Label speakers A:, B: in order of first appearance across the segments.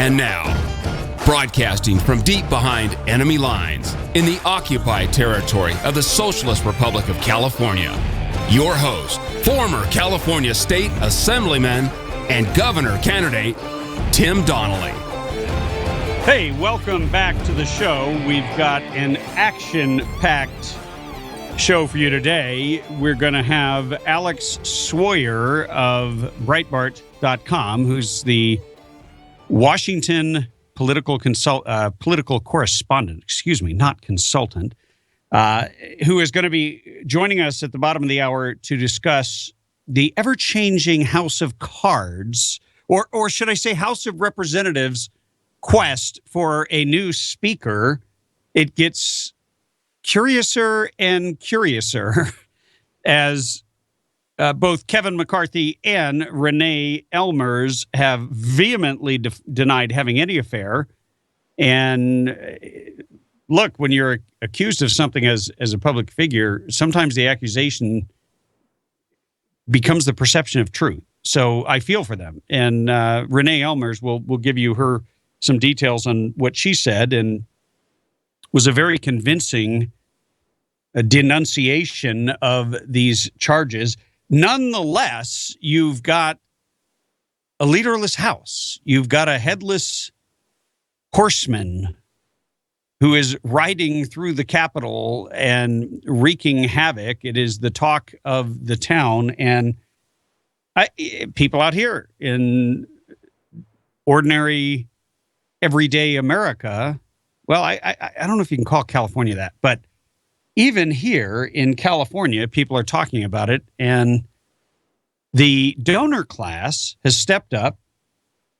A: And now, broadcasting from deep behind enemy lines in the occupied territory of the Socialist Republic of California, your host, former California State Assemblyman and Governor candidate, Tim Donnelly.
B: Hey, welcome back to the show. We've got an action-packed show for you today. We're going to have Alex Sawyer of Breitbart.com, who's the Washington political correspondent, not consultant, who is going to be joining us at the bottom of the hour to discuss the ever-changing House of Cards, or should I say House of Representatives quest for a new speaker. It gets curiouser and curiouser as both Kevin McCarthy and Renee Elmers have vehemently denied having any affair. And look, when you're accused of something as a public figure, sometimes the accusation becomes the perception of truth. So I feel for them. And Renee Elmers will give you some details on what she said, and was a very convincing denunciation of these charges. Nonetheless, you've got a leaderless House. You've got a headless horseman who is riding through the Capitol and wreaking havoc. It is the talk of the town. And people out here in ordinary, everyday America, well, I don't know if you can call California that, but even here in California, people are talking about it, and the donor class has stepped up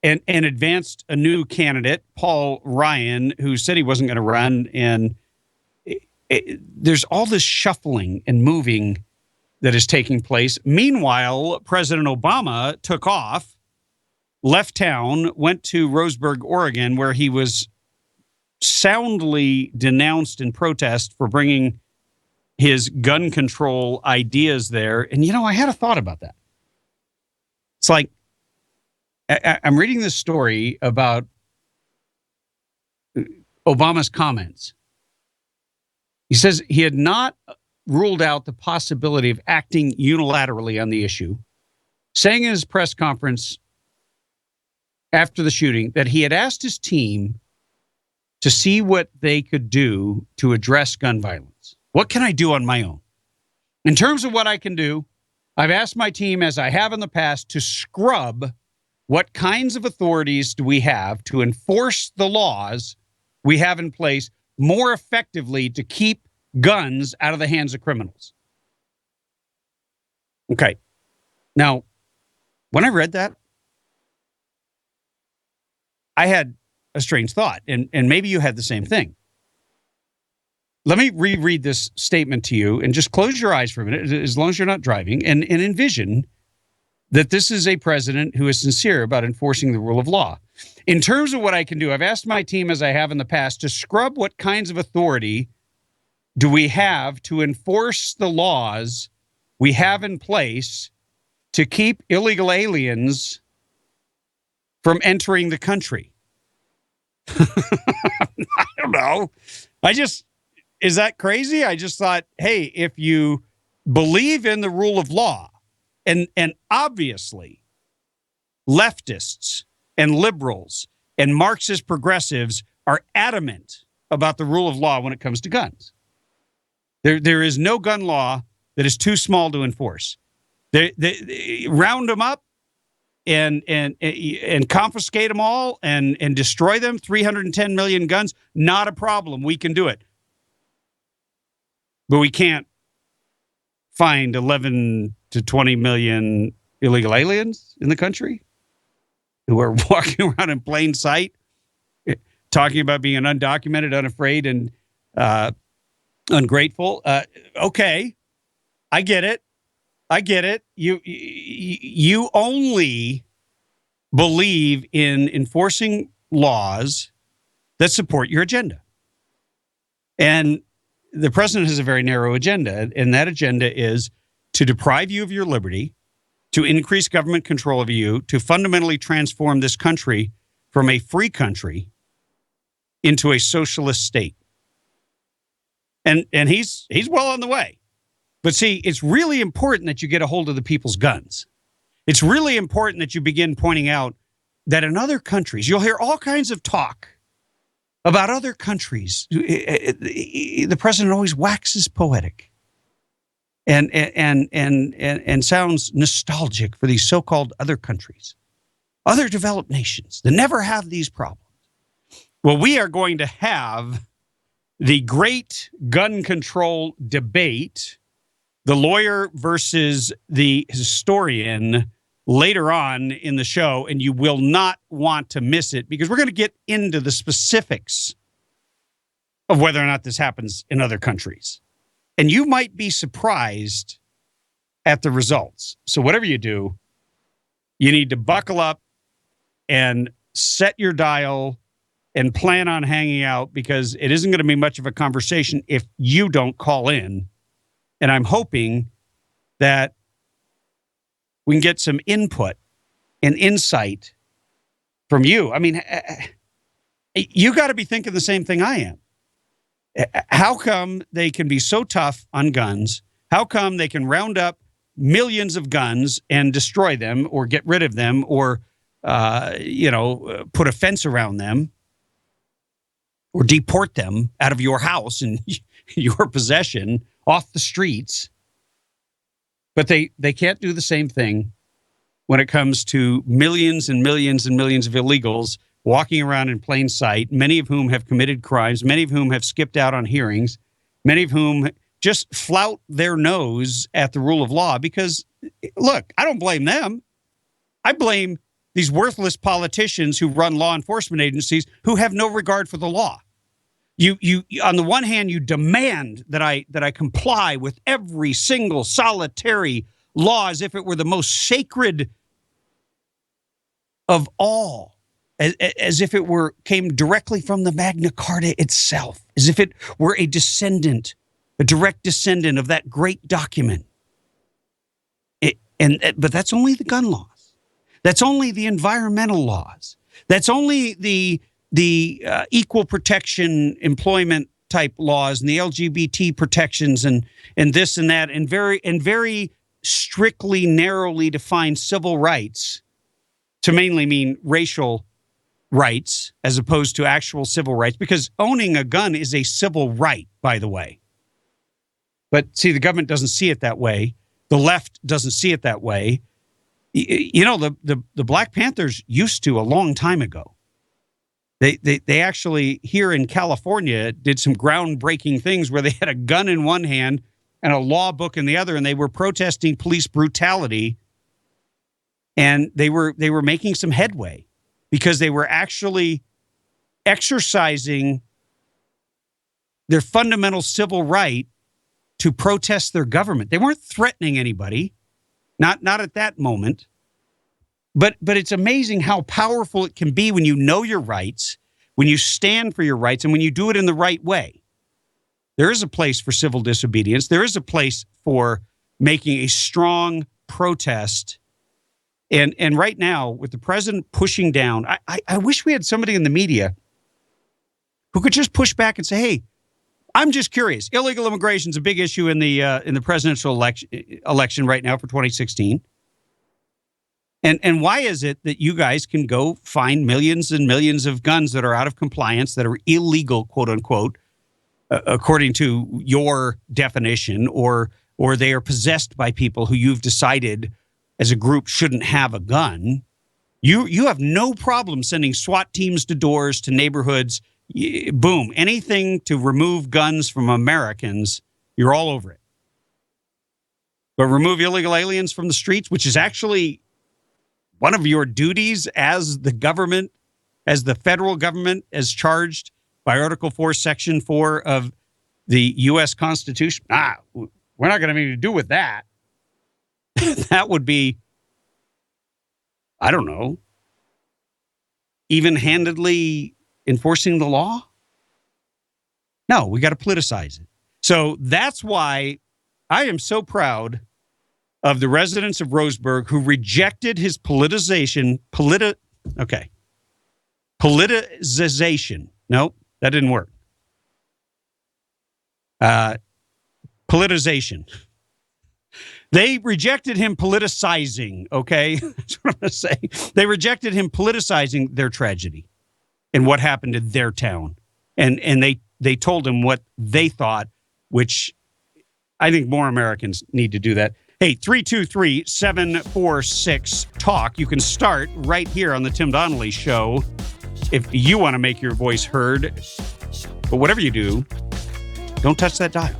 B: and advanced a new candidate, Paul Ryan, who said he wasn't going to run. And there's all this shuffling and moving that is taking place. Meanwhile, President Obama took off, left town, went to Roseburg, Oregon, where he was soundly denounced in protest for bringing his gun control ideas there. And, I had a thought about that. It's like, I'm reading this story about Obama's comments. He says he had not ruled out the possibility of acting unilaterally on the issue, saying in his press conference after the shooting that he had asked his team to see what they could do to address gun violence. What can I do on my own? In terms of what I can do, I've asked my team, as I have in the past, to scrub what kinds of authorities do we have to enforce the laws we have in place more effectively to keep guns out of the hands of criminals. Okay. Now, when I read that, I had a strange thought, and maybe you had the same thing. Let me reread this statement to you, and just close your eyes for a minute, as long as you're not driving, and envision that this is a president who is sincere about enforcing the rule of law. In terms of what I can do, I've asked my team, as I have in the past, to scrub what kinds of authority do we have to enforce the laws we have in place to keep illegal aliens from entering the country. I don't know. Is that crazy? I just thought, hey, if you believe in the rule of law, and obviously leftists and liberals and Marxist progressives are adamant about the rule of law when it comes to guns. There is no gun law that is too small to enforce. They round them up and confiscate them all and destroy them. 310 million guns, not a problem. We can do it. But we can't find 11 to 20 million illegal aliens in the country who are walking around in plain sight, talking about being undocumented, unafraid, and ungrateful. Okay, I get it. You only believe in enforcing laws that support your agenda. And the president has a very narrow agenda, and that agenda is to deprive you of your liberty, to increase government control of you, to fundamentally transform this country from a free country into a socialist state. And he's well on the way. But see, it's really important that you get a hold of the people's guns. It's really important that you begin pointing out that in other countries, you'll hear all kinds of talk about other countries. The president always waxes poetic and sounds nostalgic for these so-called other countries, other developed nations that never have these problems. Well, we are going to have the great gun control debate, the lawyer versus the historian, later on in the show, and you will not want to miss it because we're going to get into the specifics of whether or not this happens in other countries. And you might be surprised at the results. So whatever you do, you need to buckle up and set your dial and plan on hanging out because it isn't going to be much of a conversation if you don't call in. And I'm hoping that we can get some input and insight from you. I mean, you got to be thinking the same thing I am. How come they can be so tough on guns? How come they can round up millions of guns and destroy them or get rid of them or, put a fence around them or deport them out of your house and your possession off the streets? But they can't do the same thing when it comes to millions and millions and millions of illegals walking around in plain sight, many of whom have committed crimes, many of whom have skipped out on hearings, many of whom just flout their nose at the rule of law because, look, I don't blame them. I blame these worthless politicians who run law enforcement agencies who have no regard for the law. You on the one hand, you demand that I comply with every single solitary law as if it were the most sacred of all, as if it came directly from the Magna Carta itself, as if it were a direct descendant of that great document. But that's only the gun laws. That's only the environmental laws. That's only the equal protection employment type laws and the LGBT protections and this and that and very strictly narrowly defined civil rights to mainly mean racial rights as opposed to actual civil rights, because owning a gun is a civil right, by the way. But see, the government doesn't see it that way. The left doesn't see it that way. You know, the Black Panthers used to a long time ago. They actually, here in California, did some groundbreaking things where they had a gun in one hand and a law book in the other, and they were protesting police brutality, and they were making some headway because they were actually exercising their fundamental civil right to protest their government. They weren't threatening anybody, not at that moment. But it's amazing how powerful it can be when you know your rights, when you stand for your rights, and when you do it in the right way. There is a place for civil disobedience. There is a place for making a strong protest. And right now, with the president pushing down, I wish we had somebody in the media who could just push back and say, hey, I'm just curious. Illegal immigration is a big issue in the presidential election right now for 2016. And why is it that you guys can go find millions and millions of guns that are out of compliance, that are illegal, quote unquote, according to your definition, or they are possessed by people who you've decided as a group shouldn't have a gun? You have no problem sending SWAT teams to doors, to neighborhoods. Boom, anything to remove guns from Americans, you're all over it. But remove illegal aliens from the streets, which is actually one of your duties as the government, as the federal government, as charged by Article 4, Section 4 of the U.S. Constitution. We're not going to have anything to do with that. That would be, I don't know, even-handedly enforcing the law? No, we got to politicize it. So that's why I am so proud of the residents of Roseburg who rejected his politicization. Okay. Politicization. Nope, that didn't work. Politicization. They rejected him politicizing, okay? That's what I'm going to say. They rejected him politicizing their tragedy and what happened to their town. And they told him what they thought, which I think more Americans need to do that. Hey, 323-746-TALK. You can start right here on the Tim Donnelly Show if you want to make your voice heard. But whatever you do, don't touch that dial.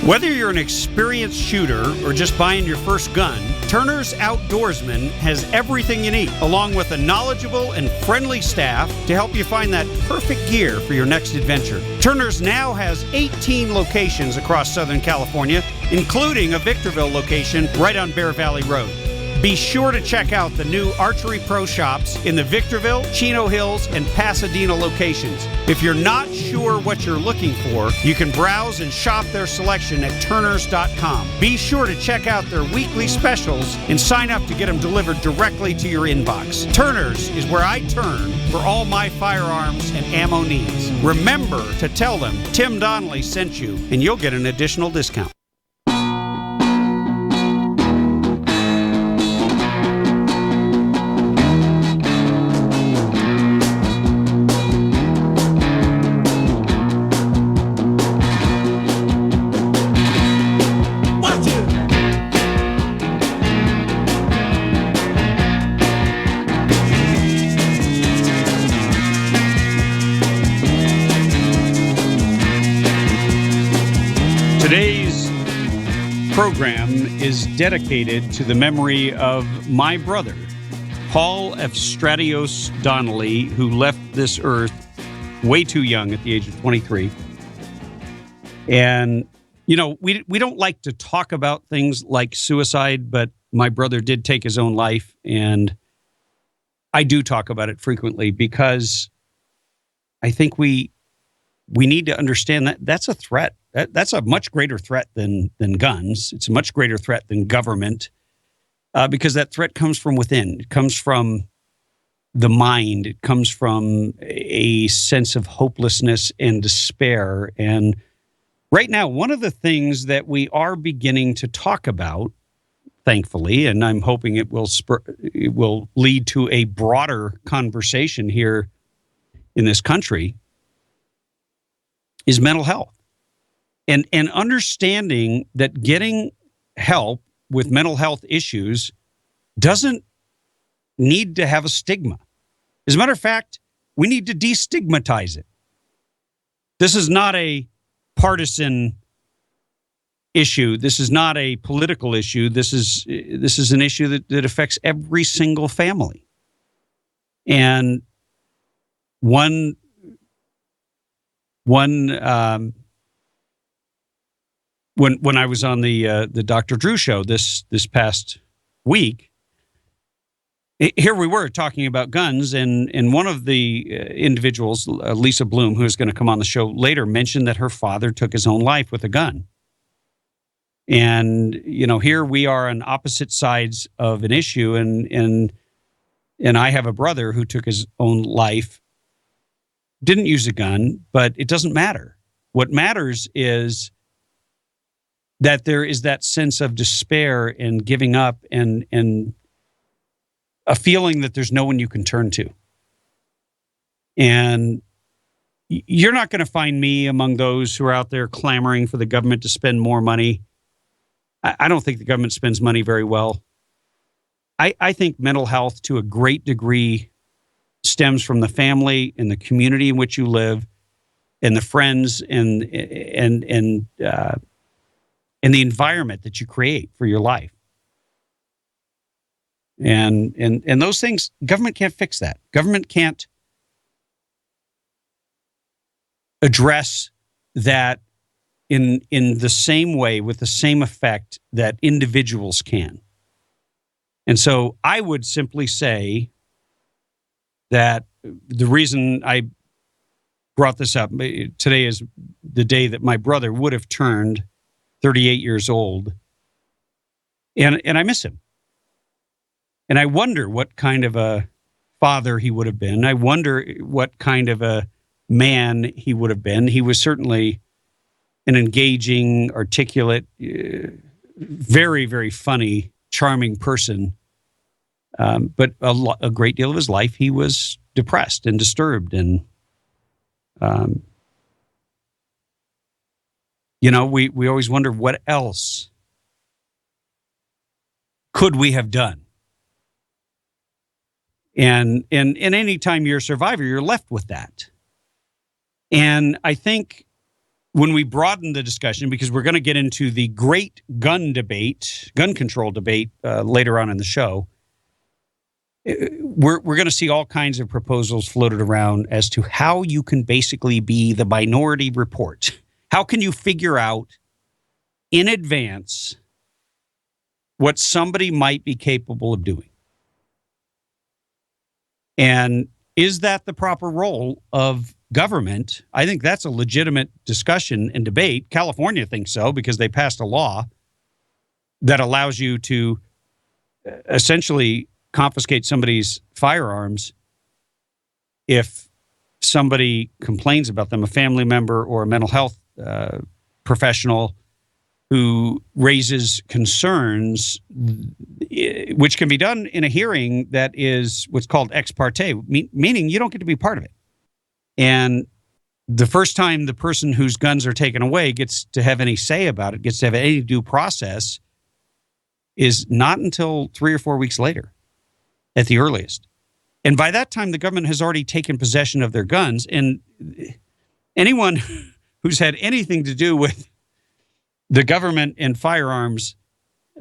B: Whether you're an experienced shooter or just buying your first gun, Turner's Outdoorsman has everything you need, along with a knowledgeable and friendly staff to help you find that perfect gear for your next adventure. Turner's now has 18 locations across Southern California, including a Victorville location right on Bear Valley Road. Be sure to check out the new Archery Pro shops in the Victorville, Chino Hills, and Pasadena locations. If you're not sure what you're looking for, you can browse and shop their selection at turners.com. Be sure to check out their weekly specials and sign up to get them delivered directly to your inbox. Turner's is where I turn for all my firearms and ammo needs. Remember to tell them Tim Donnelly sent you, and you'll get an additional discount. Today's program is dedicated to the memory of my brother, Paul F. Stratios Donnelly, who left this earth way too young at the age of 23. And, you know, we don't like to talk about things like suicide, but my brother did take his own life, and I do talk about it frequently because I think we need to understand that that's a threat. That's a much greater threat than guns. It's a much greater threat than government because that threat comes from within. It comes from the mind. It comes from a sense of hopelessness and despair. And right now, one of the things that we are beginning to talk about, thankfully, and I'm hoping it will lead to a broader conversation here in this country, is mental health. And understanding that getting help with mental health issues doesn't need to have a stigma. As a matter of fact, we need to destigmatize it. This is not a partisan issue. This is not a political issue. This is an issue that affects every single family. And when I was on the Dr. Drew show this past week, here we were talking about guns, and one of the individuals, Lisa Bloom, who is going to come on the show later, mentioned that her father took his own life with a gun. And, you know, here we are on opposite sides of an issue, and I have a brother who took his own life, didn't use a gun, but it doesn't matter. What matters is that there is that sense of despair and giving up and a feeling that there's no one you can turn to. And you're not going to find me among those who are out there clamoring for the government to spend more money. I don't think the government spends money very well. I think mental health to a great degree stems from the family and the community in which you live and the friends and the environment that you create for your life. And those things, government can't fix that. Government can't address that in the same way, with the same effect that individuals can. And so I would simply say that the reason I brought this up, today is the day that my brother would have turned 38 years old. And I miss him. And I wonder what kind of a father he would have been. I wonder what kind of a man he would have been. He was certainly an engaging, articulate, very, very funny, charming person. But a great deal of his life, he was depressed and disturbed. And, we always wonder what else could we have done? And any time you're a survivor, you're left with that. And I think when we broaden the discussion, because we're going to get into the great gun control debate later on in the show, we're going to see all kinds of proposals floated around as to how you can basically be the minority report. How can you figure out in advance what somebody might be capable of doing? And is that the proper role of government? I think that's a legitimate discussion and debate. California thinks so because they passed a law that allows you to essentially confiscate somebody's firearms if somebody complains about them, a family member or a mental health professional who raises concerns, which can be done in a hearing that is what's called ex parte, meaning you don't get to be part of it. And the first time the person whose guns are taken away gets to have any say about it, gets to have any due process, is not until 3 or 4 weeks later at the earliest. And by that time, the government has already taken possession of their guns. And anyone who's had anything to do with the government and firearms,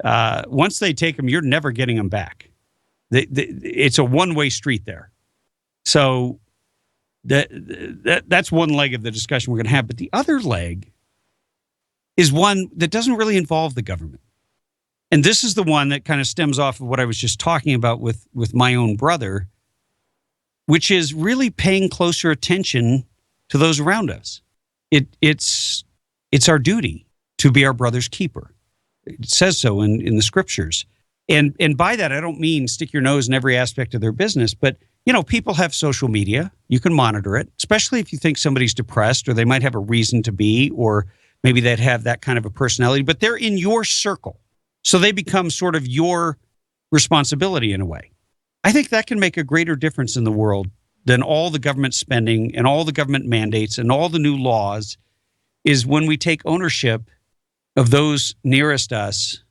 B: once they take them, you're never getting them back. It's a one-way street there. So that's one leg of the discussion we're going to have. But the other leg is one that doesn't really involve the government. And this is the one that kind of stems off of what I was just talking about with my own brother, which is really paying closer attention to those around us. It's our duty to be our brother's keeper. It says so in the scriptures. And by that, I don't mean stick your nose in every aspect of their business, but people have social media. You can monitor it, especially if you think somebody's depressed or they might have a reason to be, or maybe they'd have that kind of a personality, but they're in your circle. So they become sort of your responsibility in a way. I think that can make a greater difference in the world than all the government spending and all the government mandates and all the new laws, is when we take ownership of those nearest us,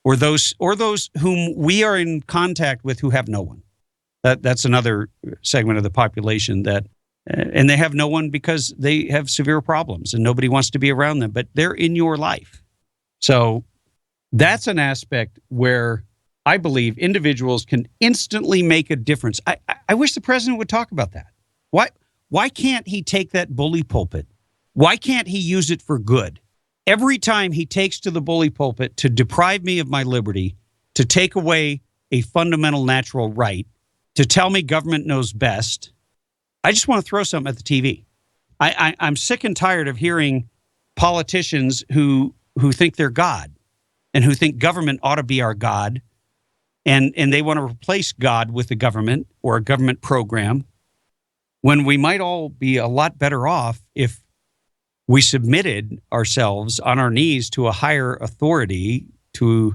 B: or those whom we are in contact with who have no one. That's another segment of the population and they have no one because they have severe problems and nobody wants to be around them, but they're in your life. So that's an aspect where I believe individuals can instantly make a difference. I wish the president would talk about that. Why can't he take that bully pulpit? Why can't he use it for good? Every time he takes to the bully pulpit to deprive me of my liberty, to take away a fundamental natural right, to tell me government knows best, I just want to throw something at the TV. I'm sick and tired of hearing politicians who think they're God and who think government ought to be our God, and they want to replace God with the government or a government program, when we might all be a lot better off if we submitted ourselves on our knees to a higher authority, to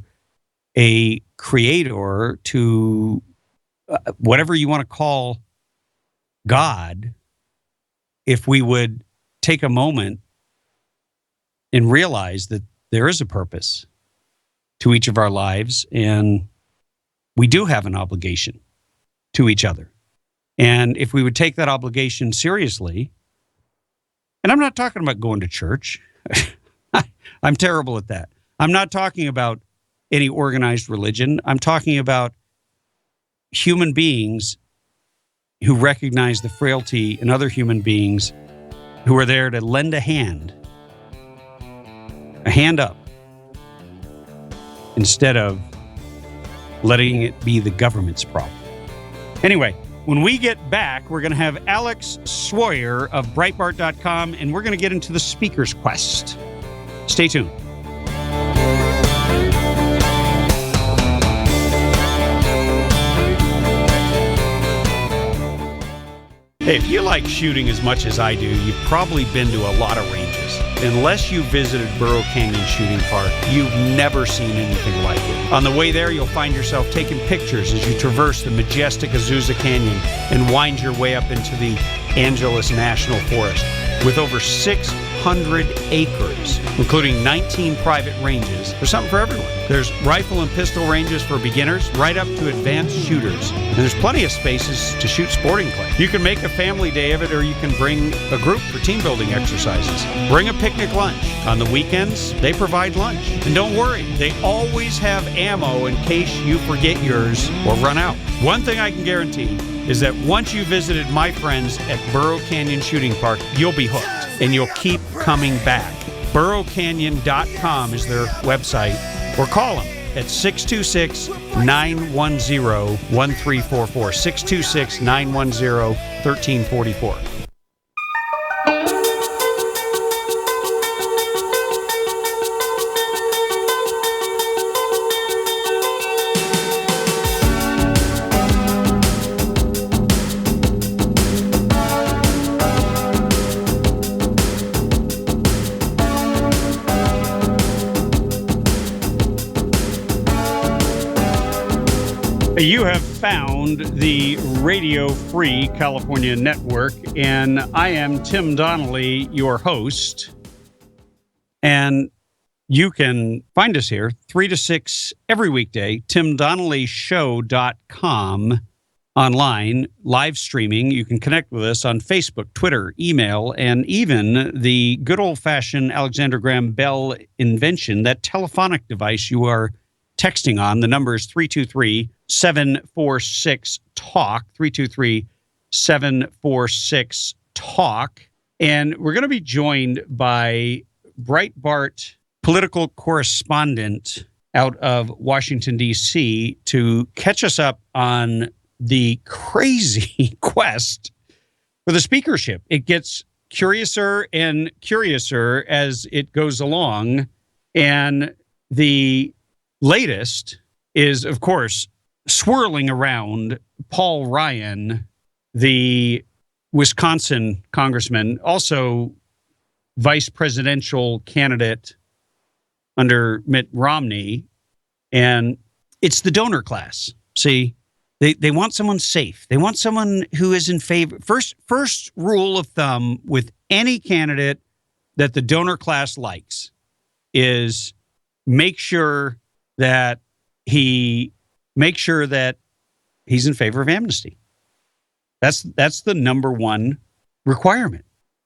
B: a creator, to whatever you want to call God, if we would take a moment and realize that there is a purpose to each of our lives, and we do have an obligation to each other. And if we would take that obligation seriously, and I'm not talking about going to church. I'm terrible at that. I'm not talking about any organized religion. I'm talking about human beings who recognize the frailty in other human beings, who are there to lend a hand up, instead of letting it be the government's problem. Anyway, when we get back, we're going to have Alex Swoyer of Breitbart.com, and we're going to get into the Speaker's Quest. Stay tuned. Hey, if you like shooting as much as I do, you've probably been to a lot of ranges. Unless you visited Burro Canyon Shooting Park, you've never seen anything like it. On the way there, you'll find yourself taking pictures as you traverse the majestic Azusa Canyon and wind your way up into the Angeles National Forest. With over 600 acres, including 19 private ranges, there's something for everyone. There's rifle and pistol ranges for beginners, right up to advanced shooters. And there's plenty of spaces to shoot sporting clay. You can make a family day of it, or you can bring a group for team building exercises. Bring a picnic lunch. On the weekends, they provide lunch. And don't worry, they always have ammo in case you forget yours or run out. One thing I can guarantee is that once you visited my friends at Burro Canyon Shooting Park, you'll be hooked and you'll keep coming back. BurroCanyon.com is their website, or call them at 626-910-1344, 626-910-1344. You have found the Radio Free California Network, and I am Tim Donnelly, your host. And you can find us here 3 to 6 every weekday, timdonnellyshow.com, online, live streaming. You can connect with us on Facebook, Twitter, email, and even the good old-fashioned Alexander Graham Bell invention, that telephonic device you are texting on. The number is 323-746-TALK, 323-746-TALK. And we're going to be joined by Breitbart political correspondent out of Washington, D.C., to catch us up on the crazy quest for the speakership. It gets curiouser and curiouser as it goes along. And the latest is, of course, swirling around Paul Ryan, the Wisconsin congressman, also vice presidential candidate under Mitt Romney. And it's the donor class. See, they want someone safe. They want someone who is in favor. First rule of thumb with any candidate that the donor class likes is make sure that he's in favor of amnesty. That's the number one requirement.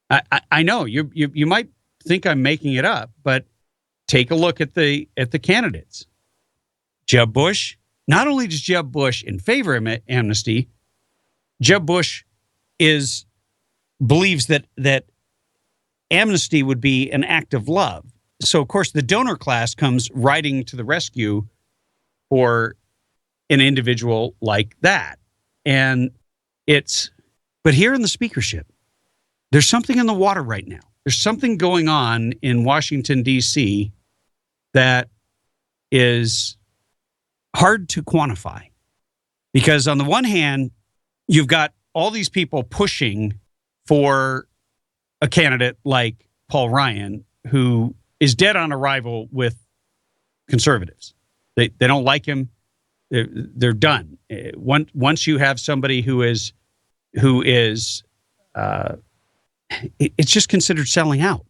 B: I know you might think I'm making it up, but take a look at the candidates. Jeb Bush. Not only is Jeb Bush in favor of amnesty, Jeb Bush believes that amnesty would be an act of love. So, of course, the donor class comes riding to the rescue for an individual like that. But here in the speakership, there's something in the water right now. There's something going on in Washington, D.C. that is hard to quantify. Because on the one hand, you've got all these people pushing for a candidate like Paul Ryan, who is dead on arrival with conservatives. They don't like him. They're done. Once you have somebody who is it's just considered selling out.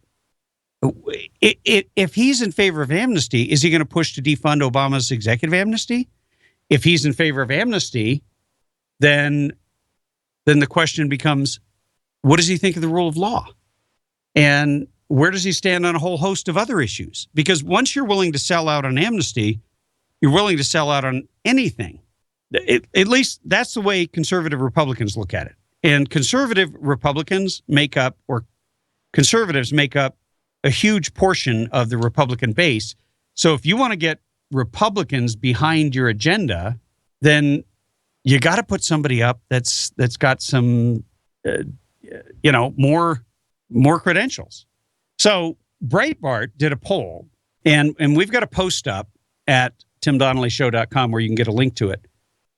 B: If he's in favor of amnesty, is he going to push to defund Obama's executive amnesty? If he's in favor of amnesty, then the question becomes, what does he think of the rule of law? And where does he stand on a whole host of other issues? Because once you're willing to sell out on amnesty, you're willing to sell out on anything. At least that's the way conservative Republicans look at it. And conservative Republicans conservatives make up a huge portion of the Republican base. So if you want to get Republicans behind your agenda, then you got to put somebody up that's got some, more credentials. So Breitbart did a poll, and we've got a post up at timdonnellyshow.com where you can get a link to it.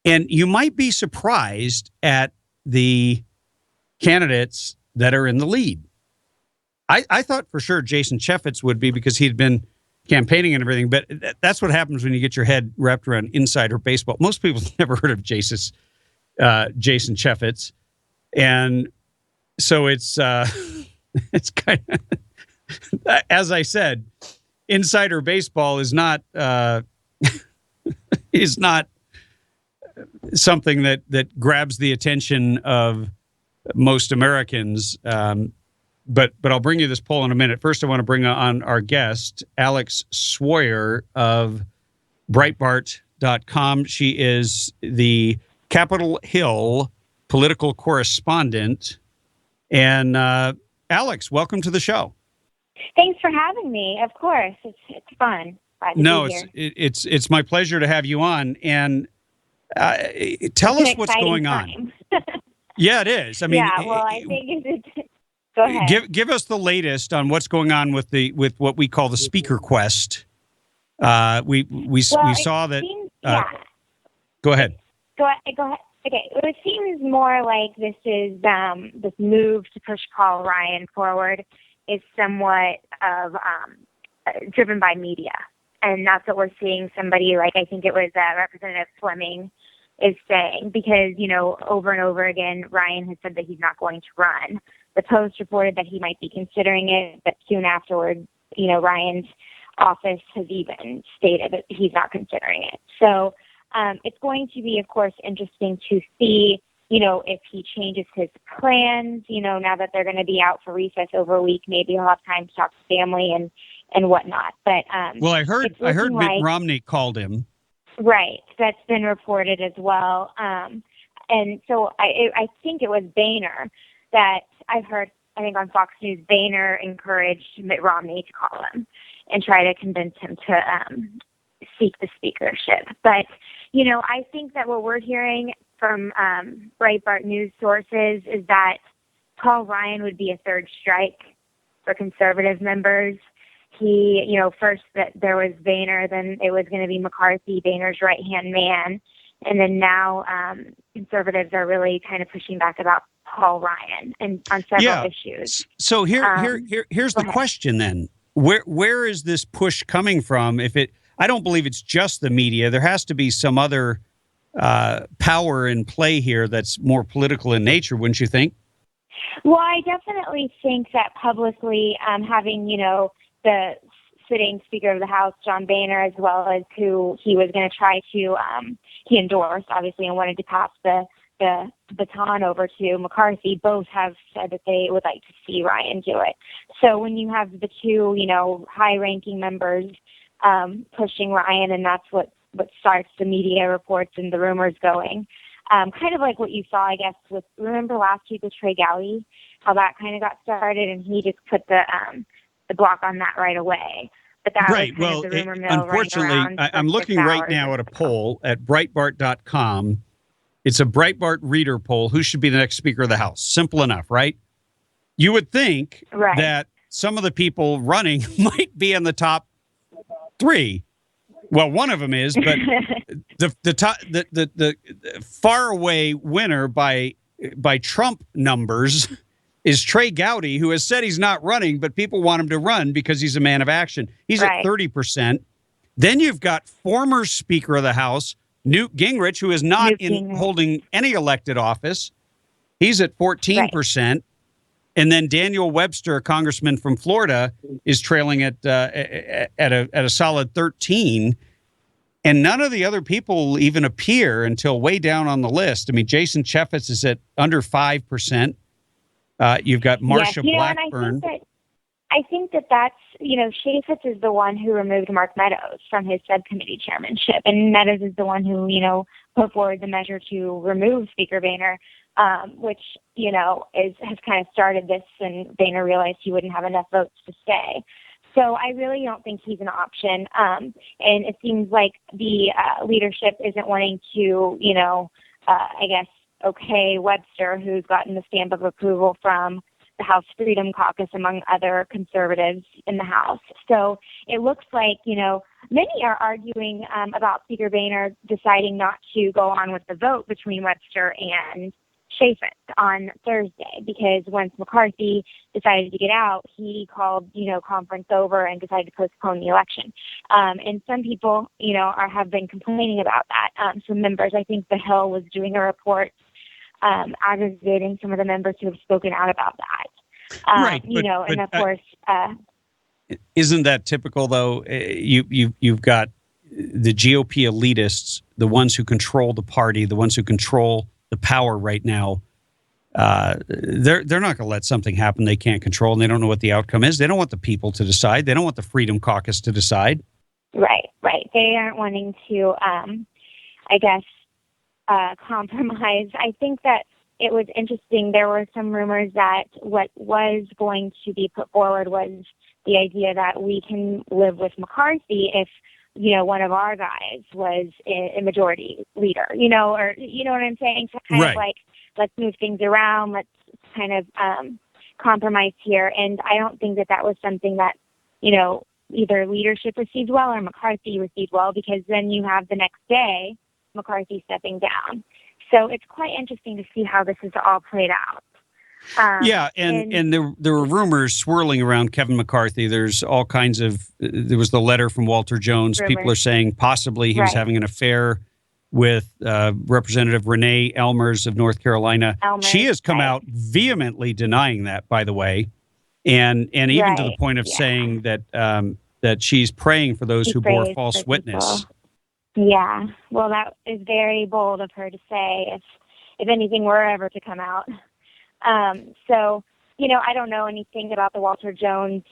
B: And you might be surprised at the candidates that are in the lead. I thought for sure Jason Chaffetz would be because he'd been campaigning and everything, but that's what happens when you get your head wrapped around insider baseball. Most people have never heard of Jason Chaffetz. And so it's kind of, as I said, insider baseball is not something that grabs the attention of most Americans. But I'll bring you this poll in a minute. First, I want to bring on our guest, Alex Swoyer of Breitbart.com. She is the Capitol Hill political correspondent. And Alex, welcome to the show.
C: Thanks for having me. Of course, it's fun.
B: No, it's my pleasure to have you on. And tell us what's going on. Yeah, it is. I mean,
C: I think it's. Go ahead.
B: Give us the latest on what's going on with what we call the speaker quest. We saw that. Go ahead.
C: Go ahead. Okay, it seems more like this is this move to push Paul Ryan forward is somewhat of driven by media, and that's what we're seeing. Somebody like I think it was Representative Fleming is saying, because over and over again Ryan has said that he's not going to run. The Post reported that he might be considering it, but soon afterwards, Ryan's office has even stated that he's not considering it. So it's going to be, of course, interesting to see, if he changes his plans, now that they're going to be out for recess over a week, maybe he'll have time to talk to family and whatnot. But
B: I heard Mitt Romney called him.
C: Right. That's been reported as well. And so I think it was Boehner that I've heard, I think on Fox News, Boehner encouraged Mitt Romney to call him and try to convince him to seek the speakership. But, I think that what we're hearing from Breitbart news sources is that Paul Ryan would be a third strike for conservative members. He, first that there was Boehner, then it was going to be McCarthy, Boehner's right-hand man. And then now conservatives are really kind of pushing back about Paul Ryan and on several issues.
B: So here's the question then. Where is this push coming from? I don't believe it's just the media. There has to be some other power in play here that's more political in nature, wouldn't you think?
C: Well, I definitely think that publicly having, the sitting Speaker of the House, John Boehner, as well as who he was going to try to, he endorsed, obviously, and wanted to pass the baton over to McCarthy, both have said that they would like to see Ryan do it. So when you have the two, high-ranking members pushing Ryan, and that's what starts the media reports and the rumors going, kind of like what you saw, I guess, remember last week with Trey Gowdy, how that kind of got started, and he just put the block on that right away. But that
B: right.
C: Was kind of the rumor mill
B: unfortunately, I'm looking right now at a poll at Breitbart.com. It's a Breitbart reader poll. Who should be the next Speaker of the House? Simple enough, right? You would think that some of the people running might be in the top three. Well, one of them is, but the far away winner by Trump numbers is Trey Gowdy, who has said he's not running, but people want him to run because he's a man of action. He's at 30%. Then you've got former Speaker of the House, Newt Gingrich, who is not holding any elected office. He's at 14%. Right. And then Daniel Webster, a congressman from Florida, is trailing at a solid 13%. And none of the other people even appear until way down on the list. I mean, Jason Chaffetz is at under 5%. You've got Marsha Blackburn.
C: And I think that's, Chaffetz is the one who removed Mark Meadows from his subcommittee chairmanship. And Meadows is the one who, put forward the measure to remove Speaker Boehner, which, has kind of started this, and Boehner realized he wouldn't have enough votes to stay. So I really don't think he's an option. And it seems like the leadership isn't wanting to, I guess, okay Webster, who's gotten the stamp of approval from the House Freedom Caucus, among other conservatives in the House. So it looks like, many are arguing about Speaker Boehner deciding not to go on with the vote between Webster and Chaffetz on Thursday, because once McCarthy decided to get out, he called, conference over and decided to postpone the election. And some people, have been complaining about that. Some members, I think the Hill was doing a report aggregating some of the members who have spoken out about that.
B: Right.
C: And of course,
B: isn't that typical though? You've got the GOP elitists, the ones who control the party, the ones who control the power right now. They're not going to let something happen they can't control, and they don't know what the outcome is. They don't want the people to decide. They don't want the Freedom Caucus to decide. Right.
C: They aren't wanting to, compromise. I think that it was interesting. There were some rumors that what was going to be put forward was the idea that we can live with McCarthy if, one of our guys was a majority leader, or, what I'm saying? So kind of like, let's move things around. Let's kind of compromise here. And I don't think that was something that, either leadership received well or McCarthy received well, because then you have the next day McCarthy stepping down. So it's quite interesting to see how this is all played out.
B: And there were rumors swirling around Kevin McCarthy. There's all kinds of, there was the letter from Walter Jones.
C: Rumors.
B: People are saying possibly he was having an affair with Representative Renee Elmers of North Carolina. She has come out vehemently denying that, by the way, and even to the point of saying that that she's praying for those who bore false witness.
C: People. Yeah, well, that is very bold of her to say if anything were ever to come out. So, I don't know anything about the Walter Jones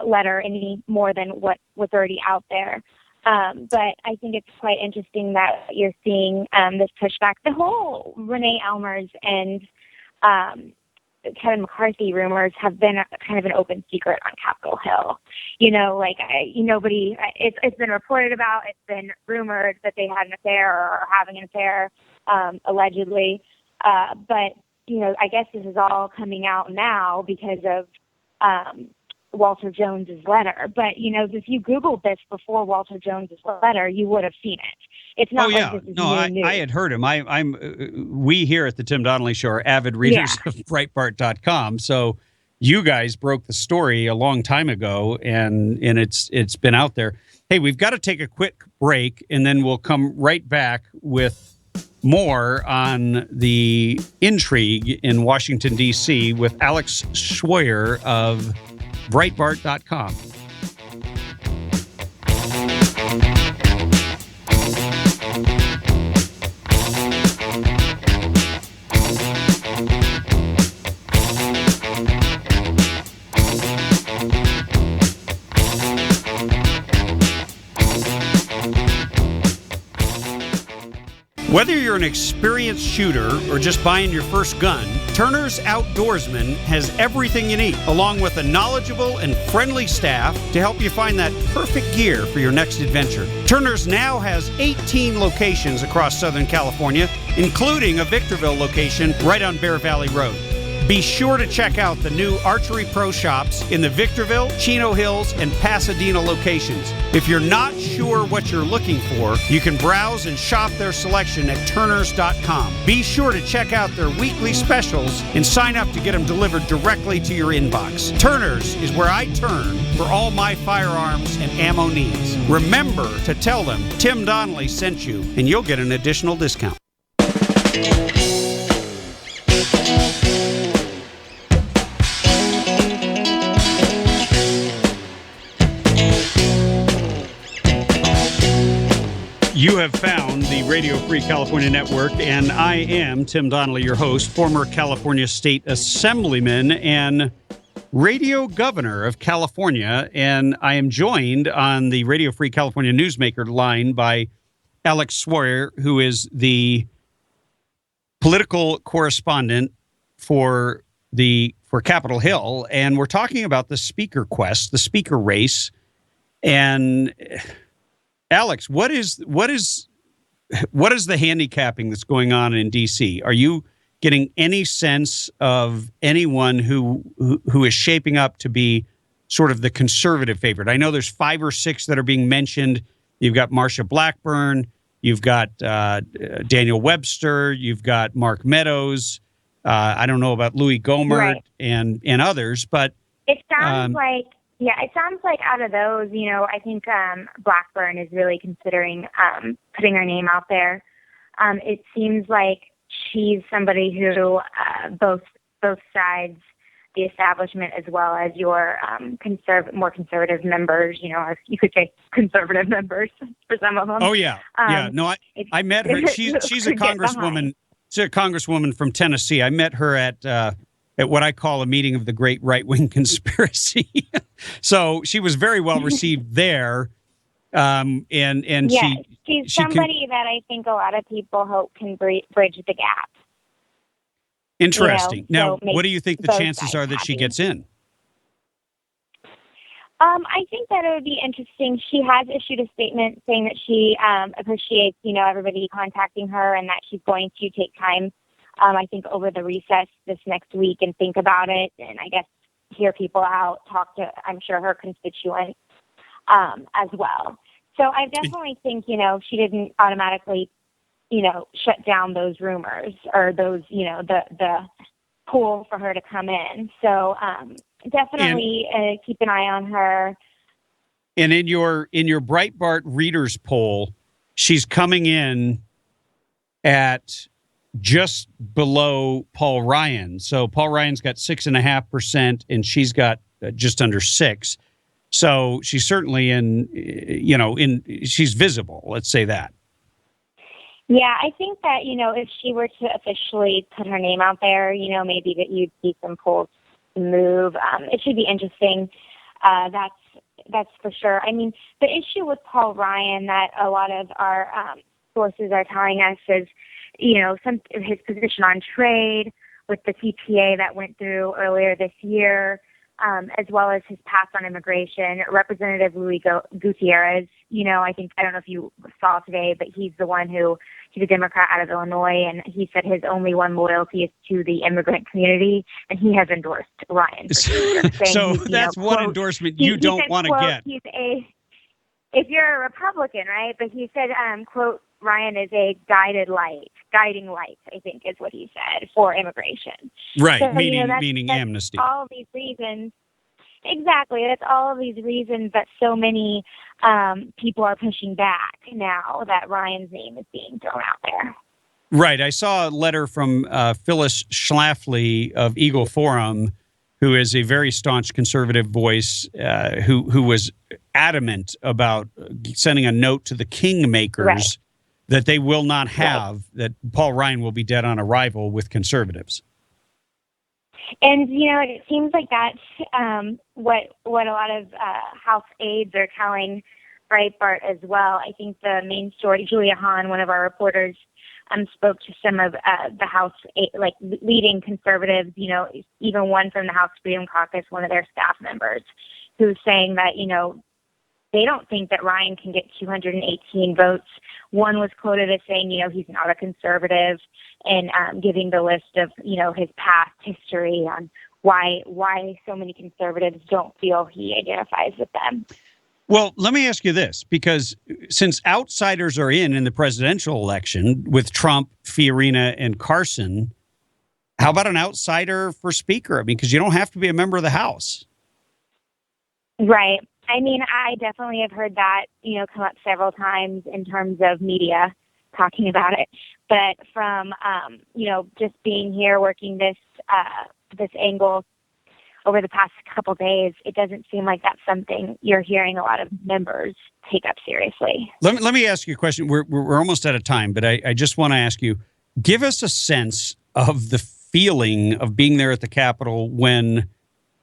C: letter any more than what was already out there. But I think it's quite interesting that you're seeing this pushback. The whole Renee Elmers and Kevin McCarthy rumors have been kind of an open secret on Capitol Hill. Nobody, it's been reported about, it's been rumored that they had an affair or are having an affair, allegedly. But, I guess this is all coming out now because of Walter Jones's letter. But, if you Googled this before Walter Jones's letter, you would have seen it. It's not like this is new news.
B: I had heard him. We here at the Tim Donnelly Show are avid readers of Breitbart.com. So you guys broke the story a long time ago, and it's been out there. Hey, we've got to take a quick break, and then we'll come right back with more on the intrigue in Washington, D.C. with Alex Schwoyer of Breitbart.com. Whether you're an experienced shooter or just buying your first gun, Turner's Outdoorsman has everything you need, along with a knowledgeable and friendly staff to help you find that perfect gear for your next adventure. Turner's now has 18 locations across Southern California, including a Victorville location right on Bear Valley Road. Be sure to check out the new Archery Pro shops in the Victorville, Chino Hills, and Pasadena locations. If you're not sure what you're looking for, you can browse and shop their selection at Turners.com. Be sure to check out their weekly specials and sign up to get them delivered directly to your inbox. Turners is where I turn for all my firearms and ammo needs. Remember to tell them Tim Donnelly sent you, and you'll get an additional discount. You have found the Radio Free California Network, and I am Tim Donnelly, your host, former California State Assemblyman and radio governor of California. And I am joined on the Radio Free California Newsmaker line by Alex Schwoyer, who is the political correspondent for the for Capitol Hill, and we're talking about the speaker quest, the speaker race. And Alex, what is the handicapping that's going on in D.C.? Are you getting any sense of anyone who is shaping up to be sort of the conservative favorite? I know there's 5 or 6 that are being mentioned. You've got Marsha Blackburn, you've got Daniel Webster, you've got Mark Meadows. I don't know about Louis Gohmert
C: Right.
B: and others, but
C: It sounds it sounds like out of those, I think Blackburn is really considering putting her name out there. It seems like she's somebody who both sides, the establishment as well as your more conservative members, if you could say conservative members for some of them.
B: Oh yeah, yeah. No, I met her. She's a congresswoman. She's a congresswoman from Tennessee. I met her at what I call a meeting of the great right-wing conspiracy. So she was very well received there. And
C: yes, she's somebody that I think a lot of people hope can bridge the gap.
B: Interesting. Now,
C: so
B: what do you think the chances are that she gets in?
C: I think that it would be interesting. She has issued a statement saying that she appreciates, everybody contacting her and that she's going to take time, I think, over the recess this next week and think about it and I guess hear people out, talk to, I'm sure, her constituents as well. So I definitely think, she didn't automatically, shut down those rumors or those, the pool for her to come in. So definitely keep an eye on her.
B: And in your Breitbart readers poll, she's coming in at just below Paul Ryan. So Paul Ryan's got 6.5%, and she's got just under 6%. So she's certainly she's visible. Let's say that.
C: Yeah, I think that, if she were to officially put her name out there, maybe that you'd see some polls move. It should be interesting. That's for sure. I mean, the issue with Paul Ryan that a lot of our sources are telling us is, his position on trade with the TPA that went through earlier this year, as well as his path on immigration. Representative Luis Gutierrez, I don't know if you saw today, but he's a Democrat out of Illinois, and he said his only one loyalty is to the immigrant community, and he has endorsed Ryan.
B: So that's one endorsement you don't want to get.
C: If you're a Republican, right? But he said, quote, Ryan is a guiding light, I think is what he said, for immigration.
B: Right,
C: so,
B: meaning
C: that's
B: amnesty.
C: All of these reasons. Exactly. That's all of these reasons that so many people are pushing back now that Ryan's name is being thrown out there.
B: Right. I saw a letter from Phyllis Schlafly of Eagle Forum, who is a very staunch conservative voice, who was adamant about sending a note to the kingmakers
C: right.
B: that they will not have,
C: right.
B: that Paul Ryan will be dead on arrival with conservatives.
C: And, it seems like that's what a lot of House aides are telling Breitbart as well. I think the main story, Julia Hahn, one of our reporters, spoke to some of the House, leading conservatives, even one from the House Freedom Caucus, one of their staff members, who's saying that, they don't think that Ryan can get 218 votes. One was quoted as saying, he's not a conservative, and giving the list of, his past history on why so many conservatives don't feel he identifies with them.
B: Well, let me ask you this, because since outsiders are in the presidential election with Trump, Fiorina, and Carson, how about an outsider for speaker? I mean, because you don't have to be a member of the House.
C: Right. I mean, I definitely have heard that, come up several times in terms of media talking about it. But from, just being here working this angle over the past couple of days, it doesn't seem like that's something you're hearing a lot of members take up seriously.
B: Let me ask you a question. We're almost out of time, but I just want to ask you, give us a sense of the feeling of being there at the Capitol when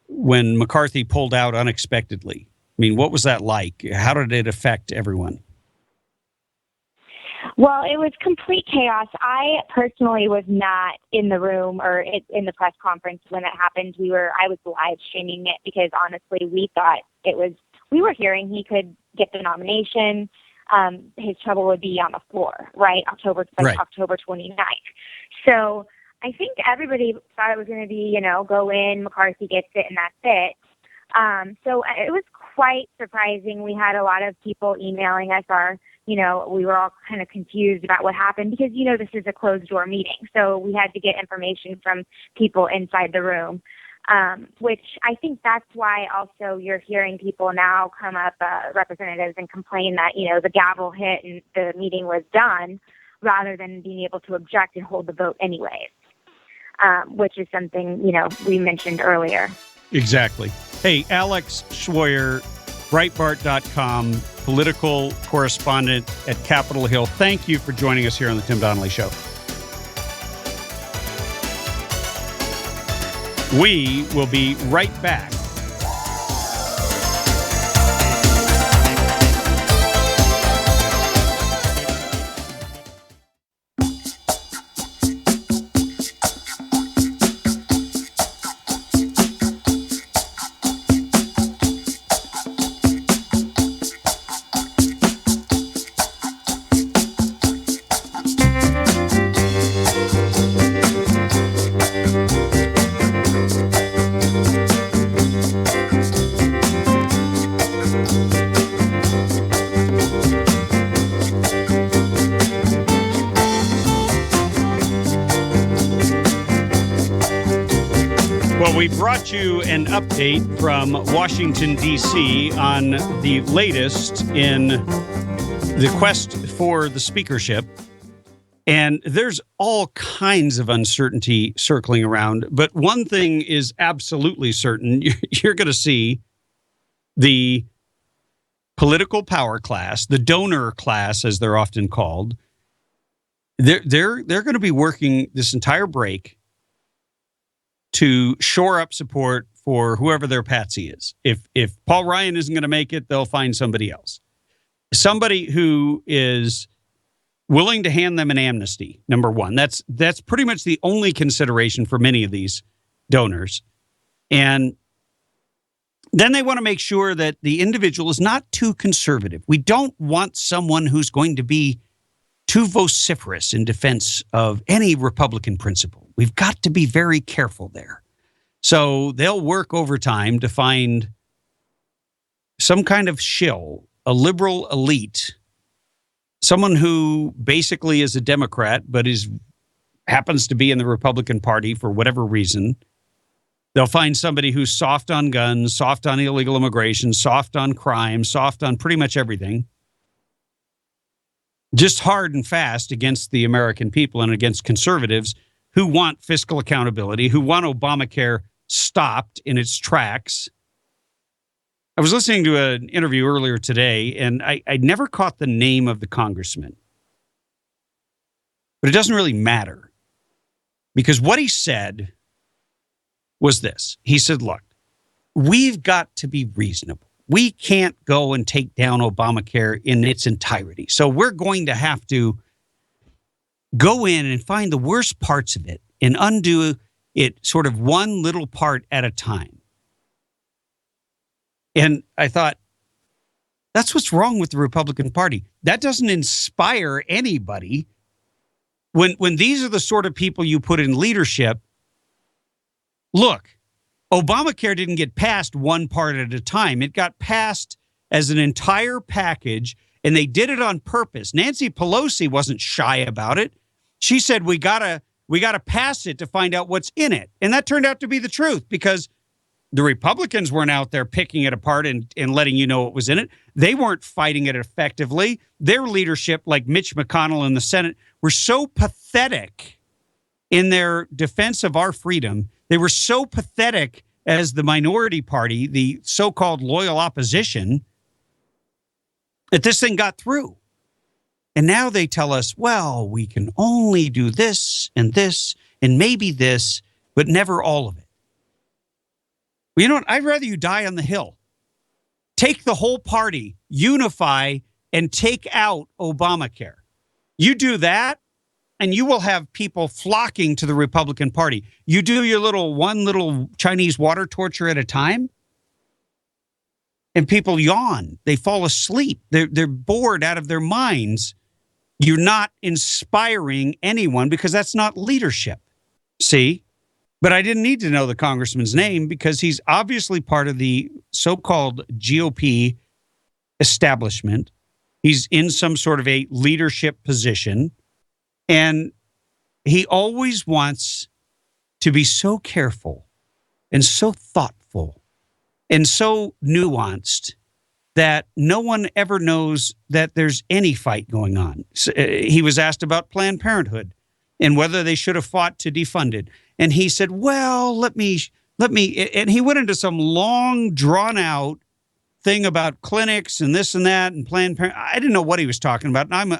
B: McCarthy pulled out unexpectedly. I mean, what was that like? How did it affect everyone?
C: Well, it was complete chaos. I personally was not in the room or in the press conference when it happened. I was live streaming it because honestly, we thought we were hearing he could get the nomination. His trouble would be on the floor, right? October 29th. So I think everybody thought it was going to be, go in, McCarthy gets it, and that's it. So it was quite surprising. We had a lot of people emailing us we were all kind of confused about what happened because, this is a closed door meeting. So we had to get information from people inside the room, which I think that's why also you're hearing people now come up, representatives, and complain that, the gavel hit and the meeting was done rather than being able to object and hold the vote anyways, which is something, we mentioned earlier.
B: Exactly. Hey, Alex Schwoyer, Breitbart.com, political correspondent at Capitol Hill. Thank you for joining us here on the Tim Donnelly Show. We will be right back. We brought you an update from Washington, D.C. on the latest in the quest for the speakership. And there's all kinds of uncertainty circling around. But one thing is absolutely certain. You're going to see the political power class, the donor class, as they're often called. They're going to be working this entire break to shore up support for whoever their patsy is. If Paul Ryan isn't going to make it, they'll find somebody else. Somebody who is willing to hand them an amnesty, number one. That's pretty much the only consideration for many of these donors. And then they want to make sure that the individual is not too conservative. We don't want someone who's going to be too vociferous in defense of any Republican principle. We've got to be very careful there. So they'll work overtime to find some kind of shill, a liberal elite, someone who basically is a Democrat but happens to be in the Republican Party for whatever reason. They'll find somebody who's soft on guns, soft on illegal immigration, soft on crime, soft on pretty much everything. Just hard and fast against the American people and against conservatives who want fiscal accountability, who want Obamacare stopped in its tracks. I was listening to an interview earlier today, and I never caught the name of the congressman. But it doesn't really matter, because what he said was this. He said, look, we've got to be reasonable. We can't go and take down Obamacare in its entirety. So we're going to have to go in and find the worst parts of it and undo it sort of one little part at a time. And I thought, that's what's wrong with the Republican Party. That doesn't inspire anybody. When these are the sort of people you put in leadership, look, Obamacare didn't get passed one part at a time. It got passed as an entire package, and they did it on purpose. Nancy Pelosi wasn't shy about it. She said, we gotta pass it to find out what's in it. And that turned out to be the truth, because the Republicans weren't out there picking it apart and letting you know what was in it. They weren't fighting it effectively. Their leadership, like Mitch McConnell in the Senate, were so pathetic in their defense of our freedom. They were so pathetic as the minority party, the so-called loyal opposition, that this thing got through. And now they tell us, well, we can only do this and maybe this, but never all of it. Well, you know what? I'd rather you die on the Hill. Take the whole party, unify, and take out Obamacare. You do that, and you will have people flocking to the Republican Party. You do your one little Chinese water torture at a time, and people yawn. They fall asleep. They're bored out of their minds. You're not inspiring anyone because that's not leadership. See? But I didn't need to know the congressman's name because he's obviously part of the so-called GOP establishment. He's in some sort of a leadership position. And he always wants to be so careful and so thoughtful and so nuanced that no one ever knows that there's any fight going on. So, he was asked about Planned Parenthood and whether they should have fought to defund it. And he said, well, let me, and he went into some long, drawn-out thing about clinics and this and that and Planned Parenthood. I didn't know what he was talking about. And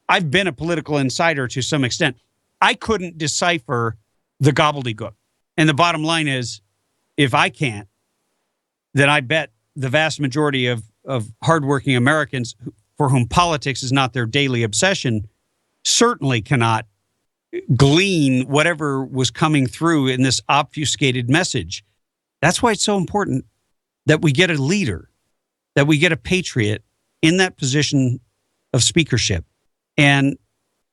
B: I've been a political insider to some extent. I couldn't decipher the gobbledygook. And the bottom line is, if I can't, then I bet the vast majority of hardworking Americans for whom politics is not their daily obsession certainly cannot glean whatever was coming through in this obfuscated message. That's why it's so important that we get a leader, that we get a patriot in that position of speakership. And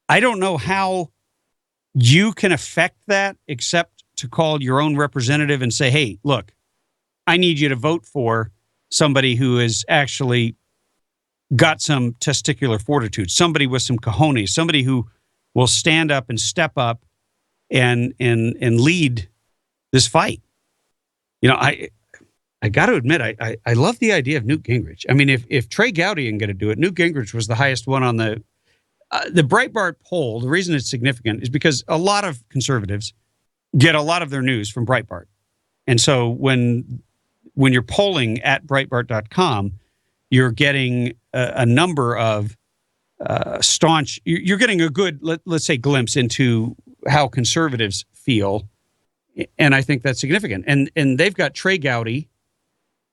B: I don't know how you can affect that except to call your own representative and say, hey, look, I need you to vote for somebody who has actually got some testicular fortitude, somebody with some cojones, somebody who will stand up and step up and lead this fight. You know, I got to admit, I love the idea of Newt Gingrich. I mean, if Trey Gowdy ain't going to do it, Newt Gingrich was the highest one on the Breitbart poll. The reason it's significant is because a lot of conservatives get a lot of their news from Breitbart. And so when you're polling at Breitbart.com, you're getting a number of staunch, you're getting a good, let's say, glimpse into how conservatives feel. And I think that's significant. And they've got Trey Gowdy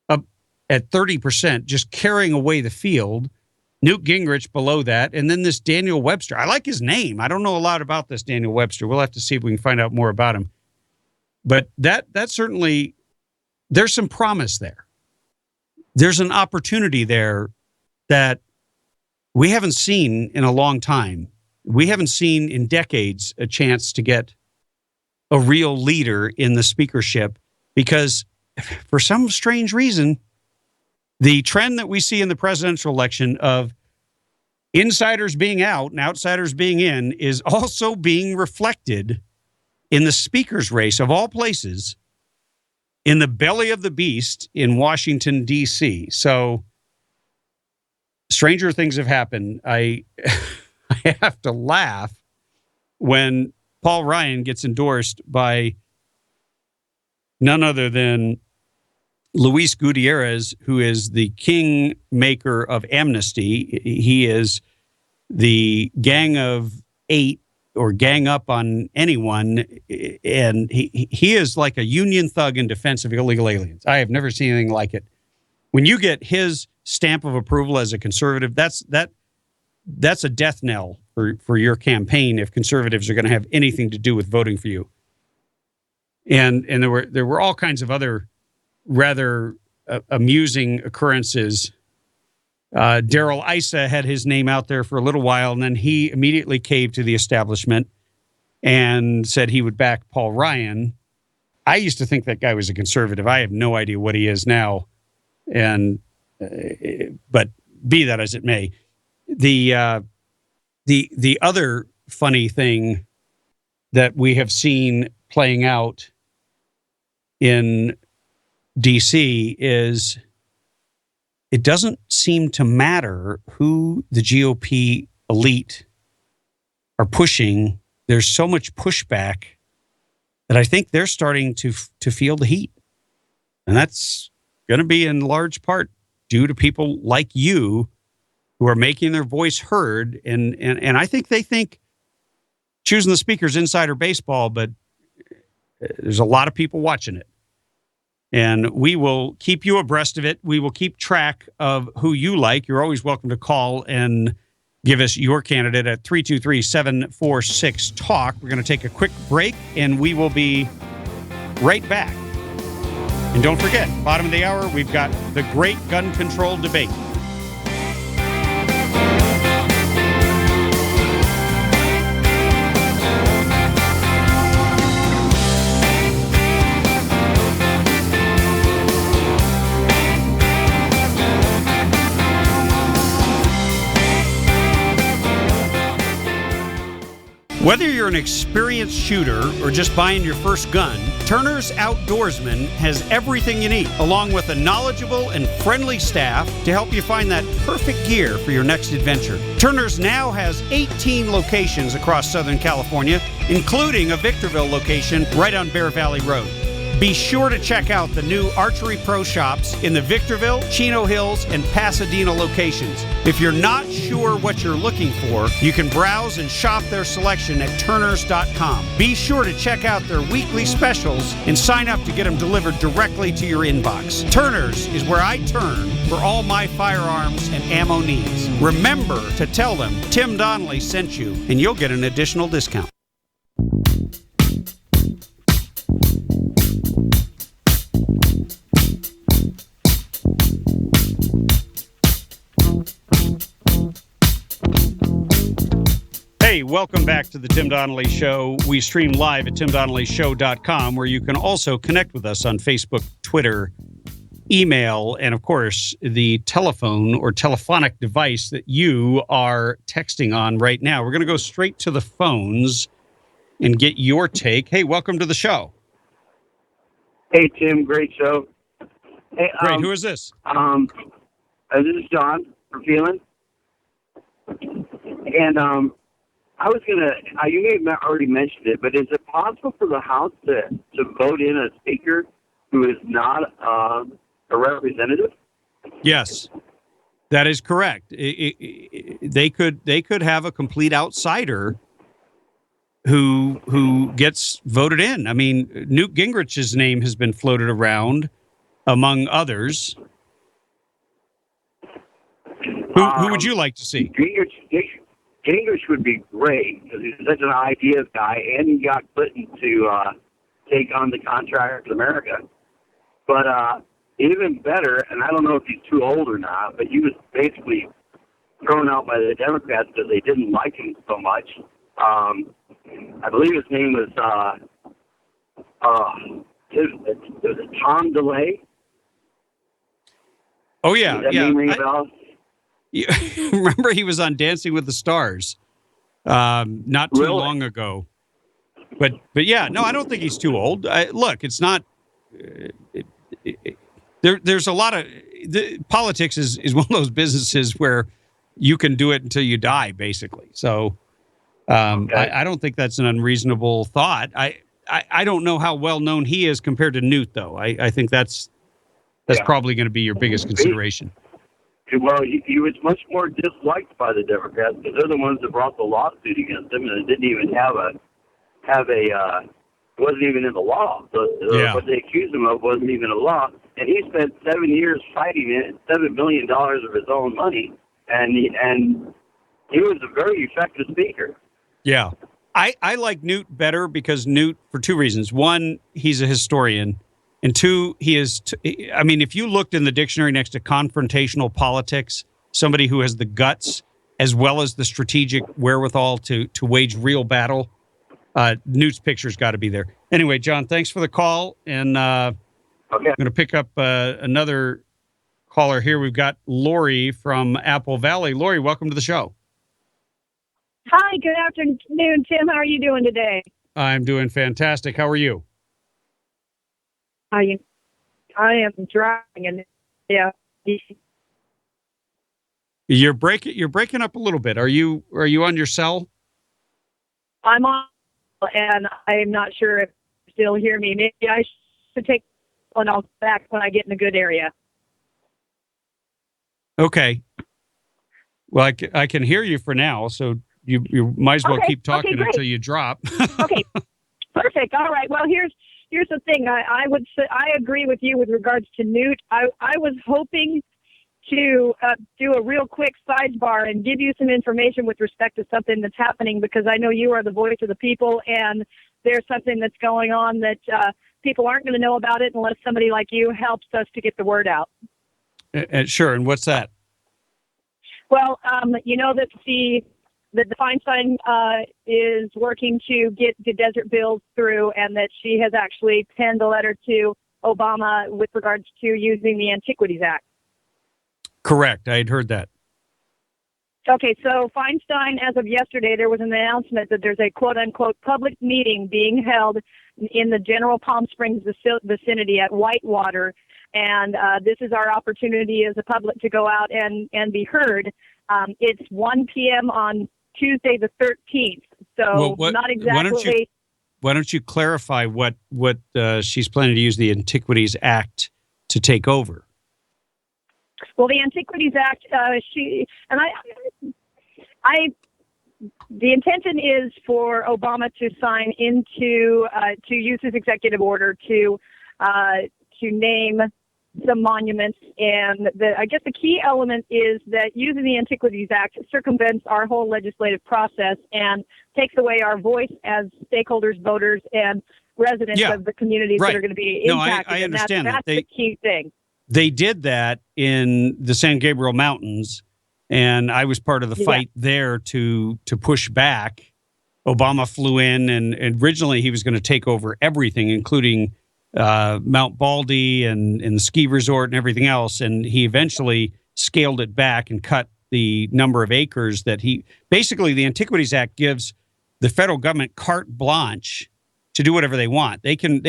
B: up at 30%, just carrying away the field. Newt Gingrich below that. And then this Daniel Webster. I like his name. I don't know a lot about this Daniel Webster. We'll have to see if we can find out more about him. But that certainly, there's some promise there. There's an opportunity there that we haven't seen in a long time. We haven't seen in decades a chance to get a real leader in the speakership because for some strange reason, the trend that we see in the presidential election of insiders being out and outsiders being in is also being reflected in the speaker's race of all places in the belly of the beast in Washington, D.C. So stranger things have happened. I have to laugh when Paul Ryan gets endorsed by none other than Luis Gutierrez, who is the kingmaker of amnesty. He is the gang of eight or gang up on anyone. And he is like a union thug in defense of illegal aliens. I have never seen anything like it. When you get his stamp of approval as a conservative, that's a death knell for your campaign if conservatives are going to have anything to do with voting for you. And there were all kinds of other rather amusing occurrences. Darrell Issa had his name out there for a little while, and then he immediately caved to the establishment and said he would back Paul Ryan. I used to think that guy was a conservative. I have no idea what he is now. And but be that as it may, the other funny thing that we have seen playing out in DC is it doesn't seem to matter who the GOP elite are pushing. There's so much pushback that I think they're starting to feel the heat. And that's going to be in large part due to people like you who are making their voice heard. And I think they think choosing the speaker's insider baseball, but there's a lot of people watching it. And we will keep you abreast of it. We will keep track of who you like. You're always welcome to call and Give us your candidate at 323-746-TALK. We're going to take a quick break, and we will be right back. And don't forget, bottom of the hour, we've got the great gun control debate. Whether you're an experienced shooter or just buying your first gun, Turner's Outdoorsman has everything you need, along with a knowledgeable and friendly staff to help you find that perfect gear for your next adventure. Turner's now has 18 locations across Southern California, including a Victorville location right on Bear Valley Road. Be sure to check out the new Archery Pro shops in the Victorville, Chino Hills, and Pasadena locations. If you're not sure what you're looking for, you can browse and shop their selection at turners.com. Be sure to check out their weekly specials and sign up to get them delivered directly to your inbox. Turner's is where I turn for all my firearms and ammo needs. Remember to tell them Tim Donnelly sent you, and you'll get an additional discount. Hey, welcome back to the Tim Donnelly Show. We stream live at timdonnellyshow.com, where you can also connect with us on Facebook, Twitter, email, and, of course, the telephone or telephonic device that you are texting on right now. We're going to go straight to the phones and get your take. Hey, welcome to the show.
D: Hey, Tim. Great show. Hey,
B: Great. Who is this?
D: This is John from Phelan. And I was going to, you may have already mentioned it, but is it possible for the House to vote in a speaker who is not a representative?
B: Yes, that is correct. They could have a complete outsider who gets voted in. I mean, Newt Gingrich's name has been floated around, among others. Who would you like to see?
D: Gingrich would be great because he's such an ideas guy, and he got Clinton to take on the Contractors America. But even better, and I don't know if he's too old or not, but he was basically thrown out by the Democrats because they didn't like him so much. I believe his name was Tom DeLay.
B: Oh yeah,
D: Does that name ring a bell?
B: Remember, he was on Dancing with the Stars not too long ago. But yeah, no, I don't think he's too old. Look, it's not. There's a lot of politics is one of those businesses where you can do it until you die, basically. So okay. I don't think that's an unreasonable thought. I don't know how well known he is compared to Newt, though. I think that's probably going to be your biggest consideration.
D: Well, he was much more disliked by the Democrats because they're the ones that brought the lawsuit against him, and it didn't even have a it wasn't even in the law. So what they accused him of wasn't even a law, and he spent 7 years fighting it, $7 million of his own money, and he was a very effective speaker.
B: Yeah, I like Newt better because Newt, for two reasons. One, he's a historian. And two, he is, I mean, if you looked in the dictionary next to confrontational politics, somebody who has the guts as well as the strategic wherewithal to wage real battle, Newt's picture's got to be there. Anyway, John, thanks for the call. And I'm going to pick up another caller here. We've got Lori from Apple Valley. Lori, welcome to the show.
E: Hi, good afternoon, Tim. How are you doing today?
B: I'm doing fantastic. How are you?
E: I am driving, and yeah.
B: You're breaking up a little bit. Are you on your cell?
E: I'm on, and I'm not sure if you still hear me. Maybe I should take one off back when I get in a good area.
B: Okay. Well, I can hear you for now, so you might as well keep talking until you drop.
E: Okay. Perfect. All right. Well, here's the thing. I would say I agree with you with regards to Newt. I was hoping to do a real quick sidebar and give you some information with respect to something that's happening, because I know you are the voice of the people, and there's something that's going on that people aren't going to know about it unless somebody like you helps us to get the word out.
B: Sure. And what's that?
E: Well, you know that the Feinstein is working to get the desert bills through, and that she has actually penned a letter to Obama with regards to using the Antiquities Act.
B: Correct. I had heard that.
E: Okay, so Feinstein, as of yesterday, there was an announcement that there's a quote-unquote public meeting being held in the general Palm Springs vicinity at Whitewater, and this is our opportunity as a public to go out and be heard. It's 1 p.m. on Tuesday the 13th, so not exactly...
B: Why don't you clarify what she's planning to use the Antiquities Act to take over?
E: Well, the Antiquities Act, the intention is for Obama to sign into to use his executive order to name some monuments, and I guess the key element is that using the Antiquities Act circumvents our whole legislative process and takes away our voice as stakeholders, voters, and residents of the communities that are going to be impacted.
B: No, I understand
E: that's the key thing.
B: They did that in the San Gabriel Mountains, and I was part of the fight there to push back. Obama flew in, and originally he was going to take over everything, including Mount Baldy and the ski resort and everything else. And he eventually scaled it back and cut the number of acres that basically the Antiquities Act gives the federal government carte blanche to do whatever they want. They can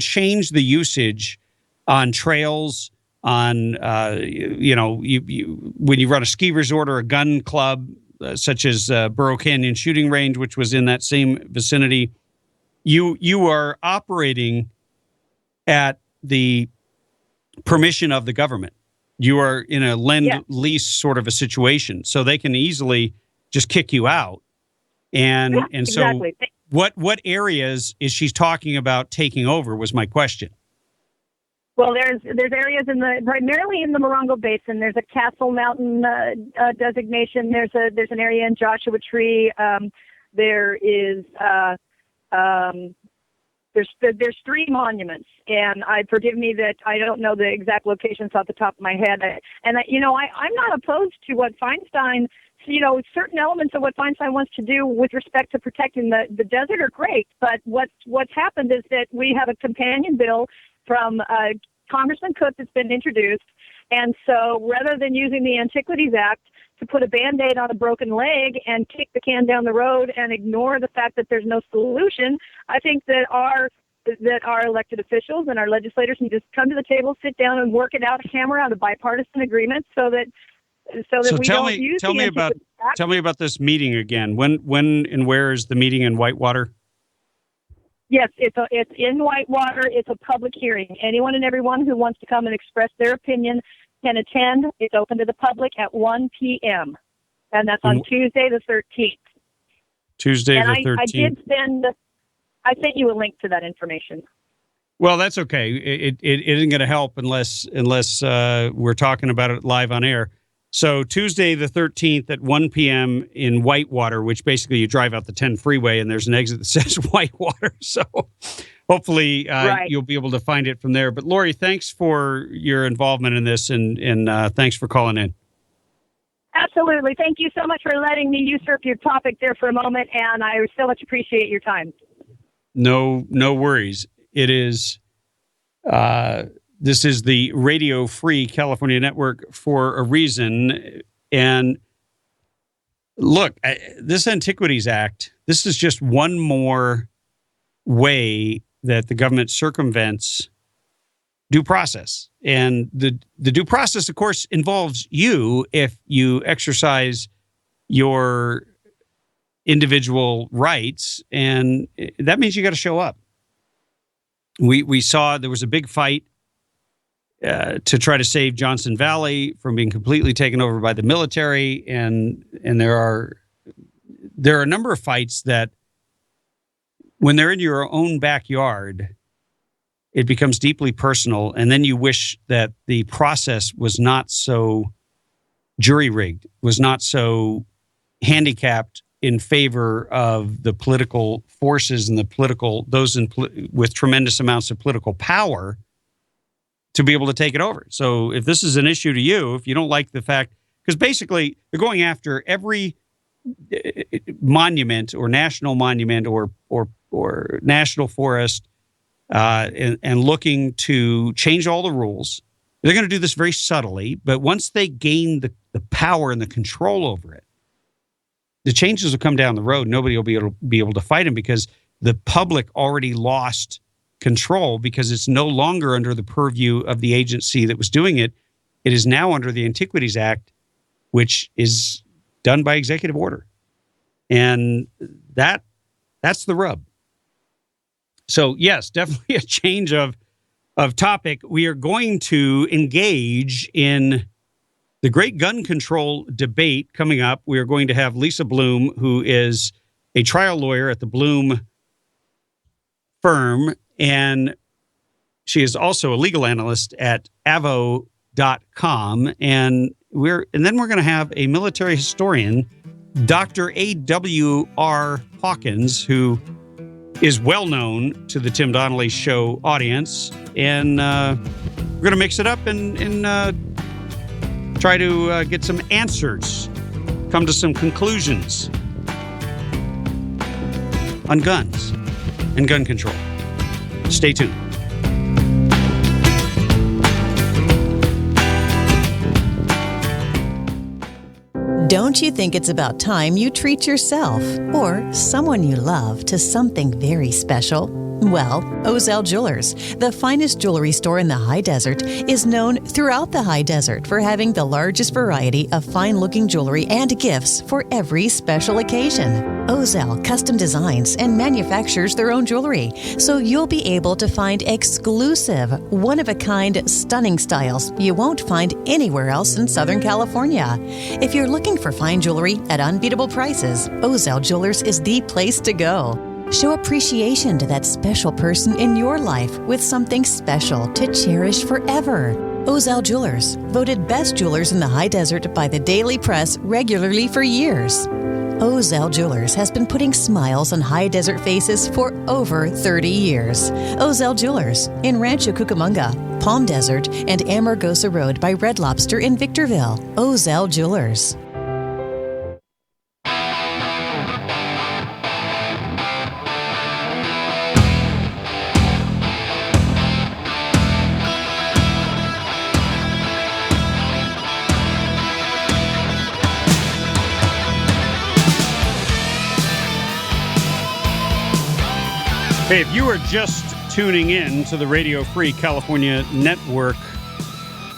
B: change the usage on trails, on when you run a ski resort or a gun club, such as Burro Canyon Shooting Range, which was in that same vicinity. You are operating at the permission of the government. You are in a lend-lease sort of a situation, so they can easily just kick you out. And
E: exactly.
B: So what areas is she talking about taking over was my question.
E: Well, there's areas primarily in the Morongo Basin. There's a Castle Mountain designation. There's an area in Joshua Tree. There's 3 monuments, and forgive me that I don't know the exact locations off the top of my head. I'm not opposed to what Feinstein, certain elements of what Feinstein wants to do with respect to protecting the desert are great. But what's happened is that we have a companion bill from Congressman Cook that's been introduced, and so rather than using the Antiquities Act to put a Band-Aid on a broken leg and kick the can down the road and ignore the fact that there's no solution, I think that our elected officials and our legislators can just come to the table, sit down, and work it out, hammer out a bipartisan agreement so that we don't use the Antiquities Act.
B: Tell me about this meeting again. When and where is the meeting in Whitewater?
E: Yes, it's in Whitewater. It's a public hearing. Anyone and everyone who wants to come and express their opinion can attend. It's open to the public at 1 p.m. And that's on Tuesday the 13th.
B: Tuesday the 13th.
E: I sent you a link to that information.
B: Well, that's okay. It isn't going to help unless we're talking about it live on air. So Tuesday the 13th at 1 p.m. in Whitewater, which basically you drive out the 10 freeway and there's an exit that says Whitewater. So hopefully you'll be able to find it from there. But Lori, thanks for your involvement in this, and thanks for calling in.
E: Absolutely. Thank you so much for letting me usurp your topic there for a moment, and I so much appreciate your time.
B: No worries. It is... This is the Radio Free California Network for a reason. And look, this Antiquities Act, this is just one more way that the government circumvents due process. And the due process, of course, involves you if you exercise your individual rights. And that means you got to show up. We saw there was a big fight to try to save Johnson Valley from being completely taken over by the military, and there are a number of fights that, when they're in your own backyard, it becomes deeply personal. And then you wish that the process was not so jury-rigged, was not so handicapped in favor of the political forces and those with tremendous amounts of political power to be able to take it over. So if this is an issue to you, if you don't like the fact, because basically they're going after every monument or national monument or national forest and looking to change all the rules. They're going to do this very subtly, but once they gain the power and the control over it, the changes will come down the road. Nobody will be able to fight them because the public already lost control because it's no longer under the purview of the agency that was doing it. It is now under the Antiquities Act, which is done by executive order. And that's the rub. So yes, definitely a change of topic. We are going to engage in the great gun control debate coming up. We are going to have Lisa Bloom, who is a trial lawyer at the Bloom firm, and she is also a legal analyst at avo.com. And then we're going to have a military historian, Dr. A.W.R. Hawkins, who is well known to the Tim Donnelly Show audience. And we're going to mix it up and try to get some answers, come to some conclusions on guns and gun control. Stay tuned.
F: Don't you think it's about time you treat yourself or someone you love to something very special? Well, Ozell Jewelers, the finest jewelry store in the high desert, is known throughout the high desert for having the largest variety of fine-looking jewelry and gifts for every special occasion. Ozell custom designs and manufactures their own jewelry, so you'll be able to find exclusive, one-of-a-kind, stunning styles you won't find anywhere else in Southern California. If you're looking for fine jewelry at unbeatable prices, Ozell Jewelers is the place to go. Show appreciation to that special person in your life with something special to cherish forever. Ozell Jewelers, voted best jewelers in the high desert by the Daily Press regularly for years. Ozell Jewelers has been putting smiles on high desert faces for over 30 years. Ozell Jewelers in Rancho Cucamonga, Palm Desert, and Amargosa Road by Red Lobster in Victorville. Ozell Jewelers.
B: Hey, if you are just tuning in to the Radio Free California Network,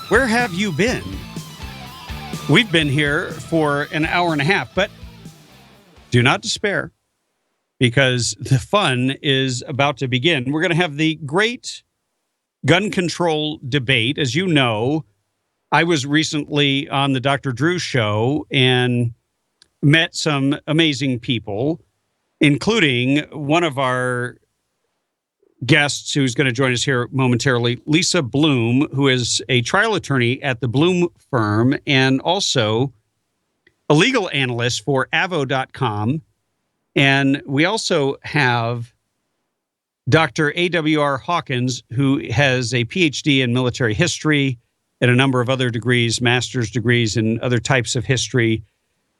B: where have you been? We've been here for an hour and a half, but do not despair because the fun is about to begin. We're going to have the great gun control debate. As you know, I was recently on the Dr. Drew show and met some amazing people, including one of our guests who's going to join us here momentarily, Lisa Bloom, who is a trial attorney at the Bloom firm and also a legal analyst for avo.com. And we also have Dr. A.W.R. Hawkins, who has a PhD in military history and a number of other degrees, master's degrees in other types of history,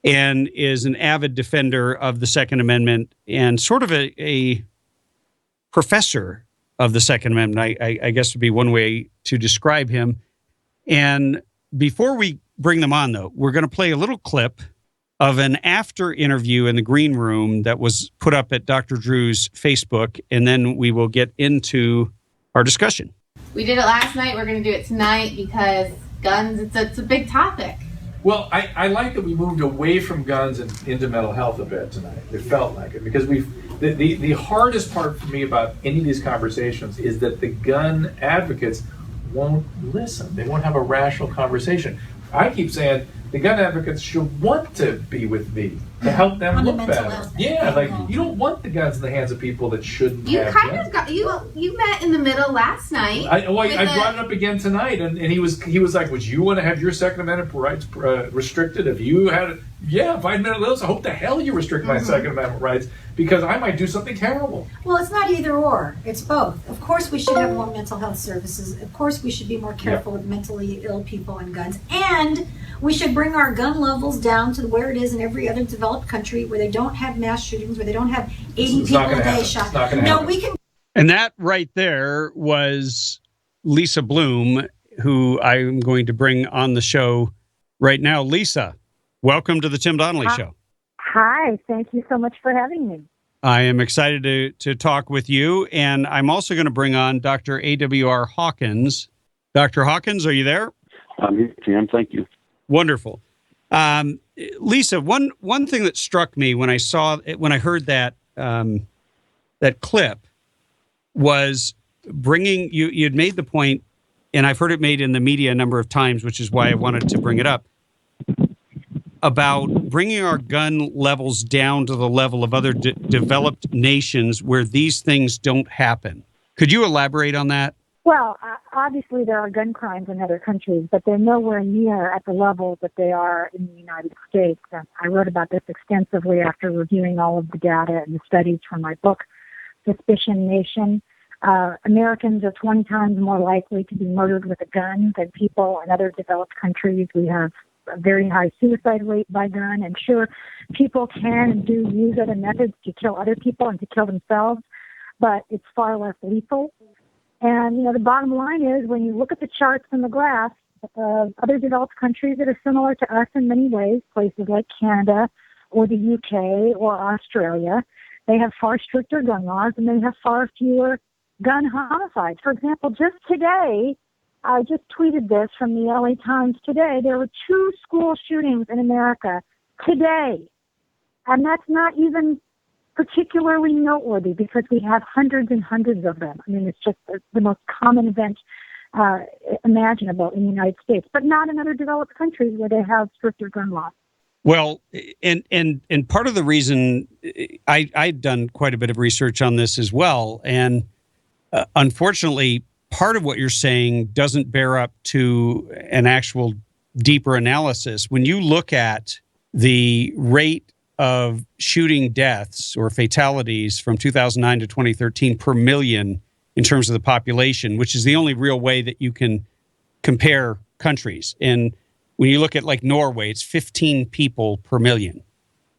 B: and is an avid defender of the Second Amendment and sort of a professor of the Second Amendment, I guess would be one way to describe him. And before we bring them on, though, we're going to play a little clip of an after interview in the green room that was put up at Dr. Drew's Facebook, and then we will get into our discussion.
G: We did it last night. We're going to do it tonight because guns, it's a big topic.
H: Well, I like that we moved away from guns and into mental health a bit tonight. It felt like it because the hardest part for me about any of these conversations is that the gun advocates won't listen. They won't have a rational conversation. I keep saying the gun advocates should want to be with me to help them
I: On the
H: look
I: mental
H: better.
I: health
H: Yeah, like
I: angle.
H: you don't want the guns in the hands of people that shouldn't
G: You
H: have
G: kind
H: guns.
G: of got you met in the middle last night.
H: I brought it up again tonight, and he was like, "Would you want to have your Second Amendment rights restricted if you had?" Yeah, if I had mental illness, I hope the hell you restrict my Second Amendment rights because I might do something terrible.
I: Well, it's not either or. It's both. Of course, we should have more mental health services. Of course, we should be more careful with mentally ill people and guns. And we should bring our gun levels down to where it is in every other developed country where they don't have mass shootings, where they don't have 80
H: It's
I: people
H: not gonna
I: a day
H: happen.
I: shot.
H: It's not gonna
I: No,
H: happen.
I: we can.
B: And that right there was Lisa Bloom, who I'm going to bring on the show right now. Lisa, welcome to the Tim Donnelly Show.
E: Hi, thank you so much for having me.
B: I am excited to talk with you, and I'm also going to bring on Dr. A.W.R. Hawkins. Dr. Hawkins, are you there?
J: I'm here, Tim. Thank you.
B: Wonderful. Lisa, one thing that struck me when I heard that that clip was bringing you had made the point, and I've heard it made in the media a number of times, which is why I wanted to bring it up, about bringing our gun levels down to the level of other developed nations where these things don't happen. Could you elaborate on that?
E: Well, obviously there are gun crimes in other countries, but they're nowhere near at the level that they are in the United States. And I wrote about this extensively after reviewing all of the data and the studies from my book, Suspicion Nation. Americans are 20 times more likely to be murdered with a gun than people in other developed countries. We have a very high suicide rate by gun, and sure, people can and do use other methods to kill other people and to kill themselves, but it's far less lethal. And, the bottom line is when you look at the charts and the graphs of other developed countries that are similar to us in many ways, places like Canada or the UK or Australia, they have far stricter gun laws and they have far fewer gun homicides. For example, just today, I just tweeted this from the LA Times today, there were 2 school shootings in America today. And that's not even particularly noteworthy because we have hundreds and hundreds of them. I mean, it's just the most common event imaginable in the United States, but not in other developed countries where they have stricter gun laws.
B: Well, and part of the reason I'd done quite a bit of research on this as well, and unfortunately, part of what you're saying doesn't bear up to an actual deeper analysis. When you look at the rate of shooting deaths or fatalities from 2009 to 2013 per million in terms of the population, which is the only real way that you can compare countries. And when you look at like Norway, it's 15 people per million.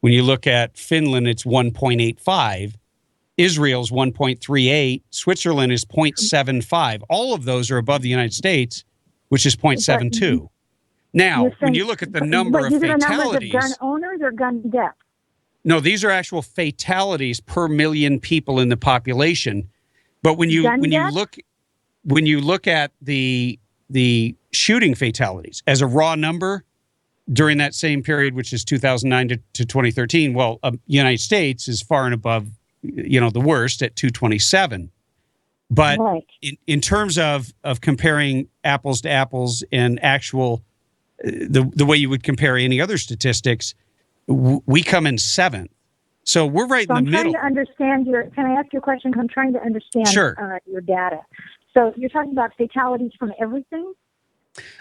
B: When you look at Finland, it's 1.85. Israel's 1.38. Switzerland is 0.75. All of those are above the United States, which is 0.72. Now, when you look at the number of
E: these are
B: fatalities,
E: numbers of gun owners or gun deaths?
B: no, these are actual fatalities per million people in the population. But when you look at the shooting fatalities as a raw number during that same period, which is 2009 to 2013, well, United States is far and above, the worst at 227. But
E: right.
B: in terms of comparing apples to apples and actual the way you would compare any other statistics, we come in 7th. So we're right in the middle.
E: I'm trying to understand can I ask you a question? I'm trying to understand your data. So you're talking about fatalities from everything?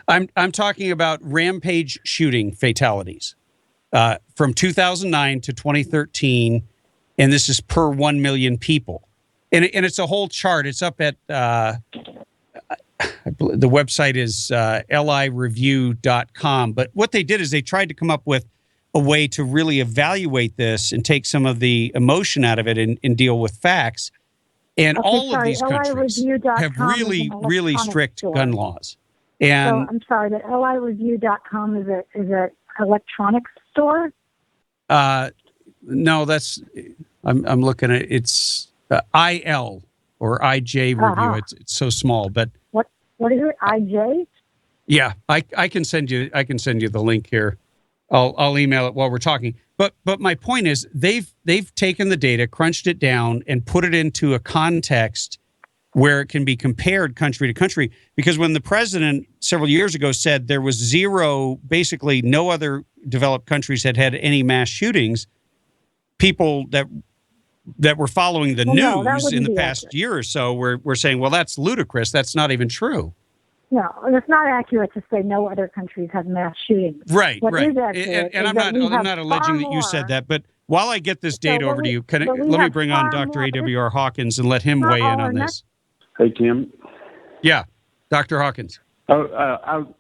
B: I'm talking about rampage shooting fatalities from 2009 to 2013, and this is per 1 million people. And it's a whole chart. It's up at the website is lireview.com. But what they did is they tried to come up with a way to really evaluate this and take some of the emotion out of it and deal with facts. And all of these countries have really, really strict gun laws. And
E: so I'm sorry, but lireview.com is a electronics store?
B: No, that's I'm looking at it's IL or IJ review. It's so small, but
E: what is it? IJ?
B: Yeah, I can send you the link here. I'll email it while we're talking. But my point is they've taken the data, crunched it down, and put it into a context where it can be compared country to country. Because when the president several years ago said there was zero, basically no other developed countries had any mass shootings, people that were following the news in the past year or so were saying, well, that's ludicrous. That's not even true.
K: No, it's not accurate to say no other countries have mass shootings.
B: Right,
K: what
B: right.
K: Is accurate
B: and I'm not alleging that you said that, but while I get this data over to you, let me bring on Dr. A.W.R. Hawkins and let him weigh in on this.
J: Hey, Tim.
B: Yeah, Dr. Hawkins.
J: Pardon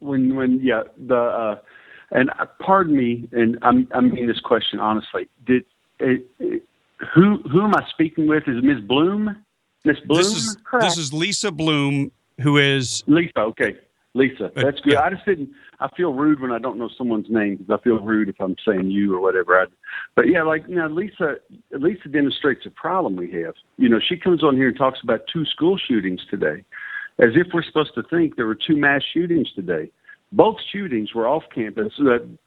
J: me, and I'm meaning this question honestly. Who am I speaking with? Is it Ms. Bloom? Miss Bloom?
B: This is Lisa Bloom, who is
J: Lisa. Okay, Lisa. That's good.
B: Yeah.
J: I feel rude when I don't know someone's name because I feel rude if I'm saying you or whatever. Lisa demonstrates a problem we have. She comes on here and talks about 2 school shootings today, as if we're supposed to think there were 2 mass shootings today. Both shootings were off campus.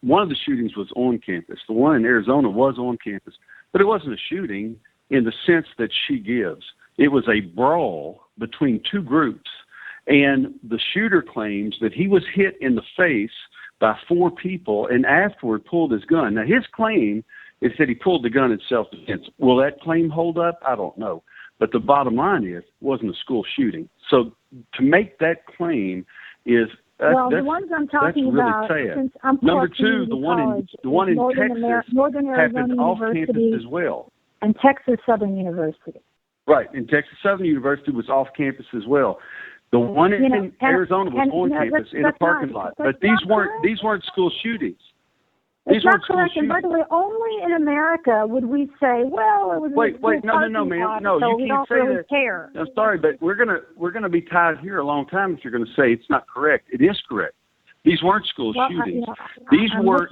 J: One of the shootings was on campus. The one in Arizona was on campus, but it wasn't a shooting in the sense that she gives. It was a brawl between 2 groups. And the shooter claims that he was hit in the face by 4 people and afterward pulled his gun. Now, his claim is that he pulled the gun in self-defense. Will that claim hold up? I don't know. But the bottom line is it wasn't a school shooting. So to make that claim is
K: the ones I'm talking about,
J: really sad.
K: Since I'm
J: Number 2, the one in Texas
K: Northern Arizona
J: happened off
K: University
J: campus as well.
K: And Texas Southern University.
J: Right, and Texas Southern University was off campus as well. The one in Arizona was on campus in a parking lot, but these weren't school shootings.
K: It's not correct. And by the way, only in America would we say, well, it was.
J: Wait, no, ma'am, no,
K: so
J: you can't say
K: really
J: that.
K: Care.
J: I'm sorry, but we're gonna be tied here a long time if you're gonna say it's not correct. It is correct. These weren't school shootings. These weren't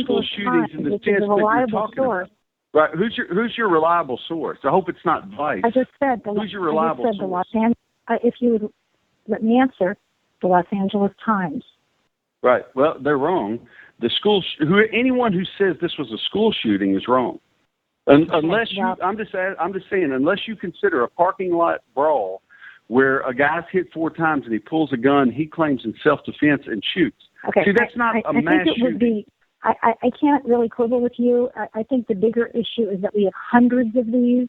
J: school shootings in the sense that you're talking about. Right? Who's your reliable source? I hope it's not Vice.
K: I just said
J: who's your reliable source?
K: The Los Angeles. If you would let me answer, the Los Angeles Times.
J: Right. Well, they're wrong. The anyone who says this was a school shooting is wrong. Unless I'm just saying, unless you consider a parking lot brawl where a guy's hit 4 times and he pulls a gun, he claims in self-defense and shoots.
K: Okay.
J: See, that's not a mass shooting.
K: Would be. I can't really quibble with you. I think the bigger issue is that we have hundreds of these.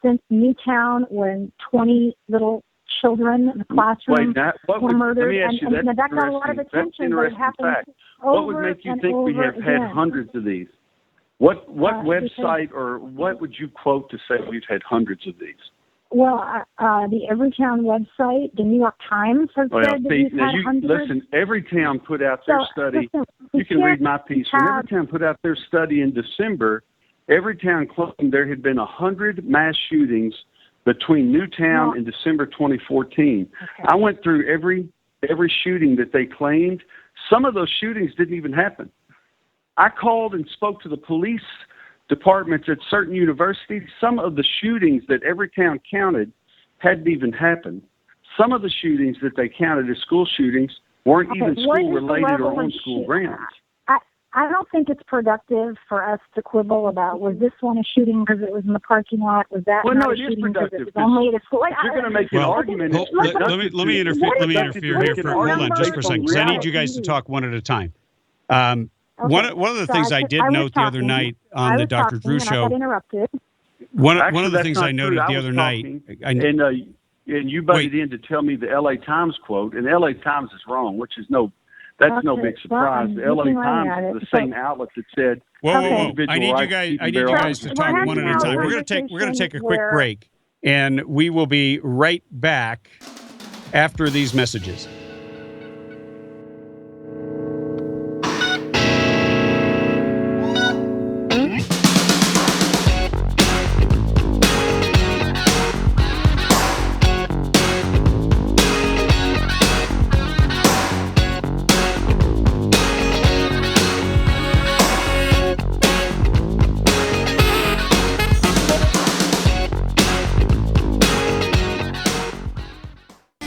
K: Since Newtown, when 20 little children in the classroom were murdered, and that got a lot of attention. But it happened
J: what would make you think we have had hundreds of these? What website or what would you quote to say we've had hundreds of these?
K: Well, the Everytown website, the New York Times has said that we've had hundreds.
J: Listen, Everytown put out their study. You can read my piece. When Everytown put out their study in December, Everytown claimed there had been 100 mass shootings between Newtown and December 2014. Okay. I went through every shooting that they claimed. Some of those shootings didn't even happen. I called and spoke to the police departments at certain universities. Some of the shootings that Everytown counted hadn't even happened. Some of the shootings that they counted as school shootings weren't even school-related or on school grounds.
K: I don't think it's productive for us to quibble about, was this one a shooting because it was in the parking lot? Was that not a shooting because it was only at a school?
J: You're going to make an argument.
B: Let me interfere here. Hold on just for a second, because I need you guys to talk one at a time. One of the things I did note the other night on the Dr. Drew show.
K: I got interrupted.
B: One of the things I noted the other night.
J: And you butted in to tell me the L.A. Times quote, and L.A. Times is wrong, which is that's no big surprise. The L.A. Times is the same outlet that said.
B: Whoa! I need you guys to talk one at a time. We're going to take a quick break, and we will be right back after these messages.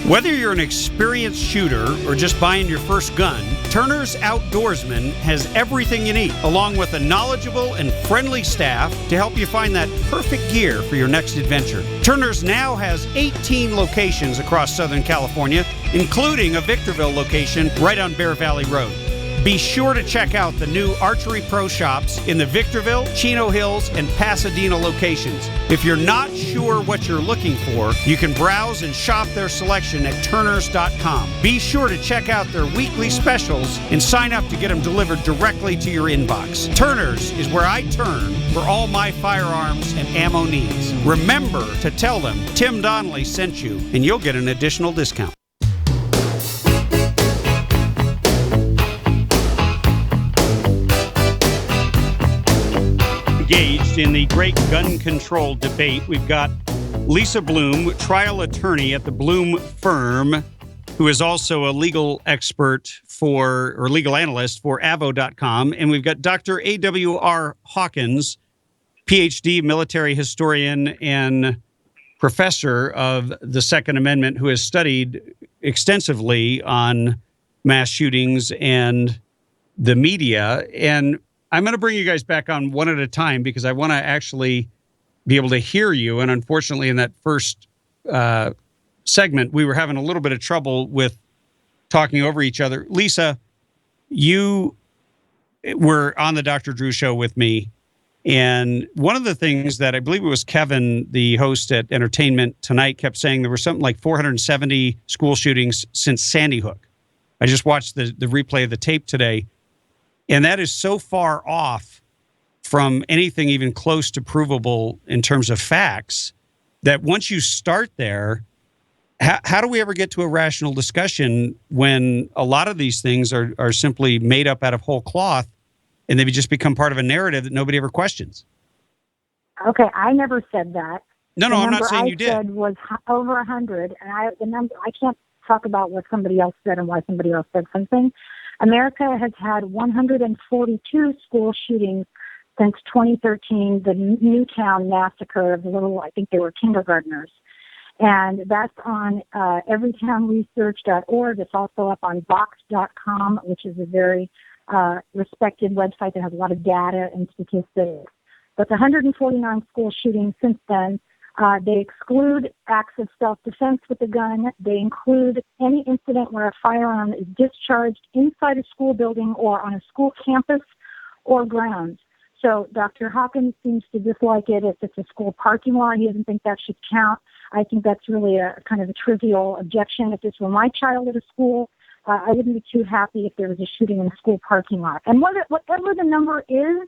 B: Whether you're an experienced shooter or just buying your first gun, Turner's Outdoorsman has everything you need, along with a knowledgeable and friendly staff to help you find that perfect gear for your next adventure. Turner's now has 18 locations across Southern California, including a Victorville location right on Bear Valley Road. Be sure to check out the new Archery Pro shops in the Victorville, Chino Hills, and Pasadena locations. If you're not sure what you're looking for, you can browse and shop their selection at turners.com. Be sure to check out their weekly specials and sign up to get them delivered directly to your inbox. Turner's is where I turn for all my firearms and ammo needs. Remember to tell them Tim Donnelly sent you, and you'll get an additional discount. Engaged in the great gun control debate. We've got Lisa Bloom, trial attorney at the Bloom firm, who is also a legal expert or legal analyst for Avo.com. And we've got Dr. A.W.R. Hawkins, PhD, military historian and professor of the Second Amendment, who has studied extensively on mass shootings and the media. And I'm going to bring you guys back on one at a time because I want to actually be able to hear you. And unfortunately, in that first segment, we were having a little bit of trouble with talking over each other. Lisa, you were on the Dr. Drew show with me. And one of the things that I believe it was Kevin, the host at Entertainment Tonight, kept saying there were something like 470 school shootings since Sandy Hook. I just watched the replay of the tape today. And that is so far off from anything even close to provable in terms of facts that once you start there, how do we ever get to a rational discussion when a lot of these things are simply made up out of whole cloth and they just become part of a narrative that nobody ever questions?
K: Okay, I never said that.
B: No, I'm not saying you did.
K: The number I said was over 100, and the number I can't talk about what somebody else said and why somebody else said something. America has had 142 school shootings since 2013, the Newtown massacre of the little, I think they were kindergartners. And that's on everytownresearch.org. It's also up on Vox.com, which is a very respected website that has a lot of data and statistics. But the 149 school shootings since then, they exclude acts of self-defense with a gun. They include any incident where a firearm is discharged inside a school building or on a school campus or grounds. So Dr. Hawkins seems to dislike it if it's a school parking lot. He doesn't think that should count. I think that's really a kind of a trivial objection. If this were my child at a school, I wouldn't be too happy if there was a shooting in a school parking lot. And whatever the number is,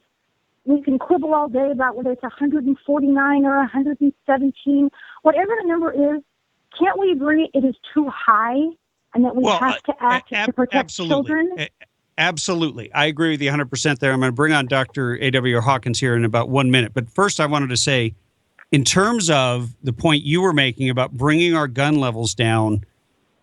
K: we can quibble all day about whether it's 149 or 117. Whatever the number is, can't we agree it is too high and that we have to act to protect children?
B: Absolutely. I agree with you 100% there. I'm going to bring on Dr. A.W. Hawkins here in about 1 minute. But first, I wanted to say, in terms of the point you were making about bringing our gun levels down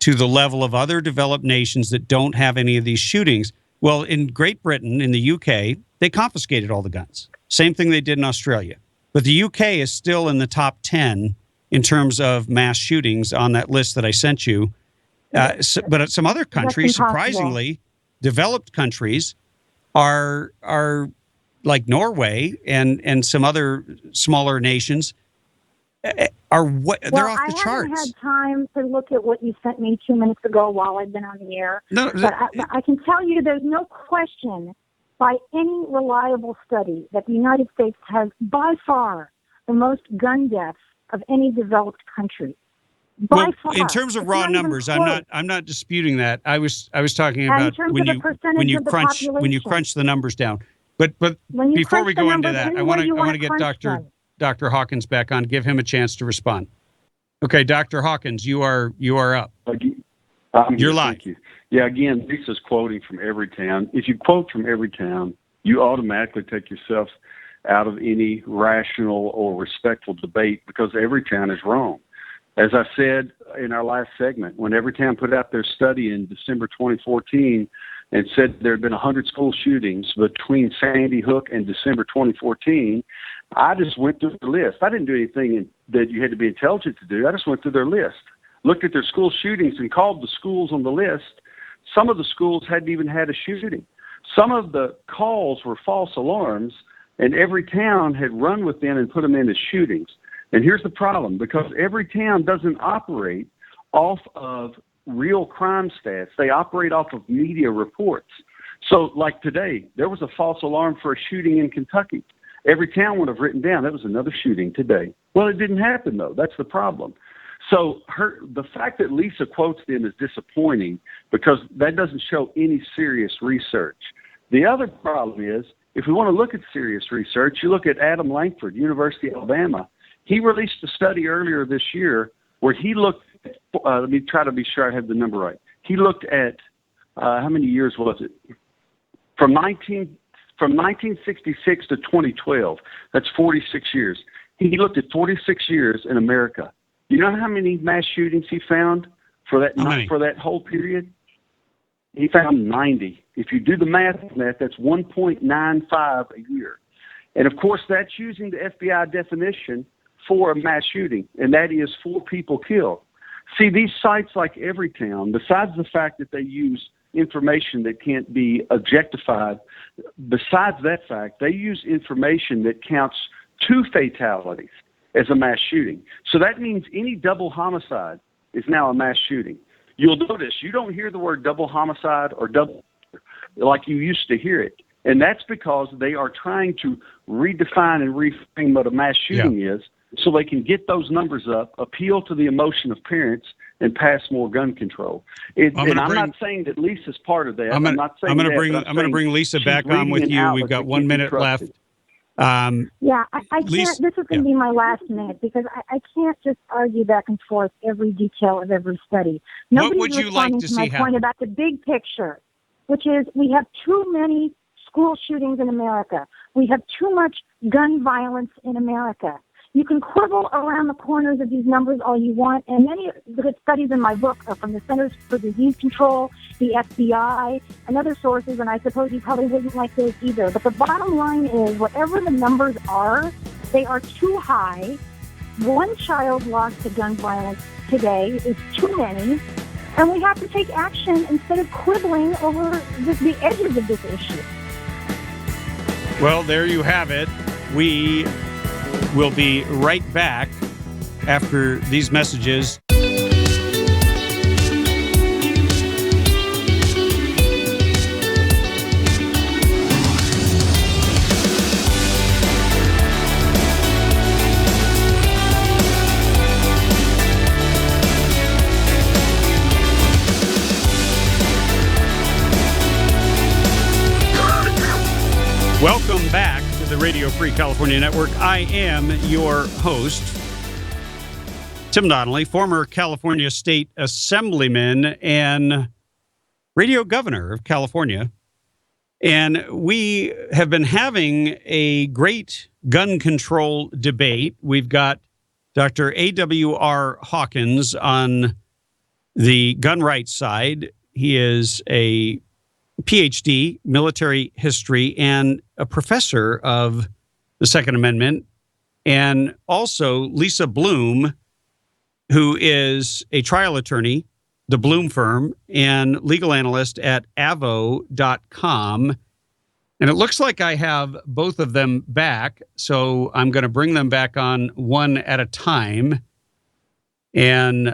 B: to the level of other developed nations that don't have any of these shootings, well, in Great Britain, in the UK, they confiscated all the guns. Same thing they did in Australia. But the UK is still in the top 10 in terms of mass shootings on that list that I sent you. But some other countries, surprisingly, developed countries are like Norway and some other smaller nations they're off the charts.
K: I haven't had time to look at what you sent me 2 minutes ago while I've been on the air. But I can tell you there's no question by any reliable study that the United States has by far the most gun deaths of any developed country. By far.
B: In terms of raw numbers, I'm not disputing that. I was talking about when you crunch the numbers down. But before we go into that, I want to get Dr. Hawkins back on, give him a chance to respond. Okay, Dr. Hawkins, you are up. You're live.
J: Thank you. Yeah, again, Lisa's quoting from Everytown. If you quote from Everytown, you automatically take yourself out of any rational or respectful debate because Everytown is wrong. As I said in our last segment, when Everytown put out their study in December 2014 and said there had been 100 school shootings between Sandy Hook and December 2014, I just went through the list. I didn't do anything that you had to be intelligent to do. I just went through their list, looked at their school shootings and called the schools on the list, Some of the schools hadn't even had a shooting. Some of the calls were false alarms, and every town had run with them and put them into shootings. And here's the problem, because every town doesn't operate off of real crime stats. They operate off of media reports. So like today, there was a false alarm for a shooting in Kentucky. Every town would have written down, that was another shooting today. Well, it didn't happen, though. That's the problem. So the fact that Lisa quotes them is disappointing because that doesn't show any serious research. The other problem is, if we want to look at serious research, you look at Adam Langford, University of Alabama. He released a study earlier this year where he looked at, let me try to be sure I have the number right. He looked at, how many years was it? From 1966 to 2012. That's 46 years. He looked at 46 years in America. You know how many mass shootings he found for that whole period? He found 90. If you do the math on that, that's 1.95 a year. And of course, that's using the FBI definition for a mass shooting, and that is 4 people killed. See, these sites, like Everytown, besides the fact that they use information that can't be objectified, besides that fact, they use information that counts 2 fatalities as a mass shooting. So that means any double homicide is now a mass shooting. You'll notice you don't hear the word double homicide or double like you used to hear it. And that's because they are trying to redefine and reframe what a mass shooting is so they can get those numbers up, appeal to the emotion of parents, and pass more gun control. I'm not saying that Lisa's part of that. I'm
B: going to bring Lisa back on with you. We've got 1 minute left.
K: I can't.
B: Lisa,
K: this is going to be my last minute because I can't just argue back and forth every detail of every study.
B: What would you like to see
K: my point about the big picture, which is we have too many school shootings in America. We have too much gun violence in America. You can quibble around the corners of these numbers all you want, and many of the studies in my book are from the Centers for Disease Control, the FBI, and other sources, and I suppose you probably wouldn't like those either. But the bottom line is, whatever the numbers are, they are too high. 1 child lost to gun violence today is too many, and we have to take action instead of quibbling over the edges of this issue.
B: Well, there you have it. We will be right back after these messages. Welcome back to the Radio Free California Network. I am your host, Tim Donnelly, former California State Assemblyman and radio governor of California. And we have been having a great gun control debate. We've got Dr. A.W.R. Hawkins on the gun rights side. He is a PhD, military history, and a professor of the Second Amendment. And also Lisa Bloom, who is a trial attorney, the Bloom firm, and legal analyst at avo.com. And it looks like I have both of them back, so I'm going to bring them back on one at a time and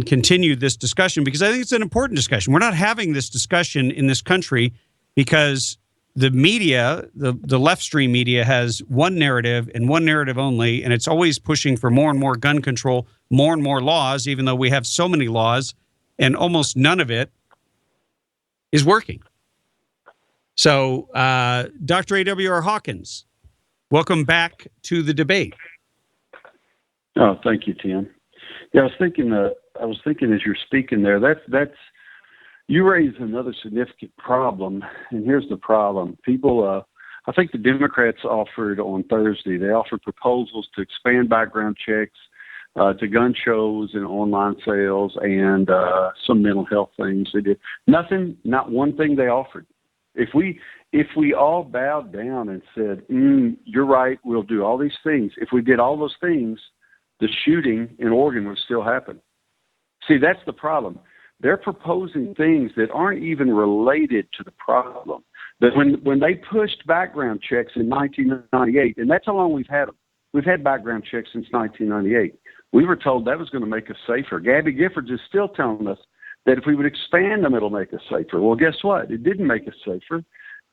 B: continue this discussion, because I think it's an important discussion. We're not having this discussion in this country because the media, the left stream media, has one narrative and one narrative only, and it's always pushing for more and more gun control, more and more laws, even though we have so many laws, and almost none of it is working. So, Dr. A.W.R. Hawkins, welcome back to the debate.
J: Oh, thank you, Tim. Yeah, I was thinking as you're speaking there, that's you raise another significant problem, and here's the problem. People, I think the Democrats offered on Thursday, they offered proposals to expand background checks to gun shows and online sales and some mental health things. They did nothing, not one thing they offered. If we all bowed down and said, you're right, we'll do all these things. If we did all those things, the shooting in Oregon would still happen. See, that's the problem. they're proposing things that aren't even related to the problem. That when they pushed background checks in 1998, and that's how long we've had them. We've had background checks since 1998. We were told that was going to make us safer. Gabby Giffords is still telling us that if we would expand them, it'll make us safer. Well, guess what? It didn't make us safer.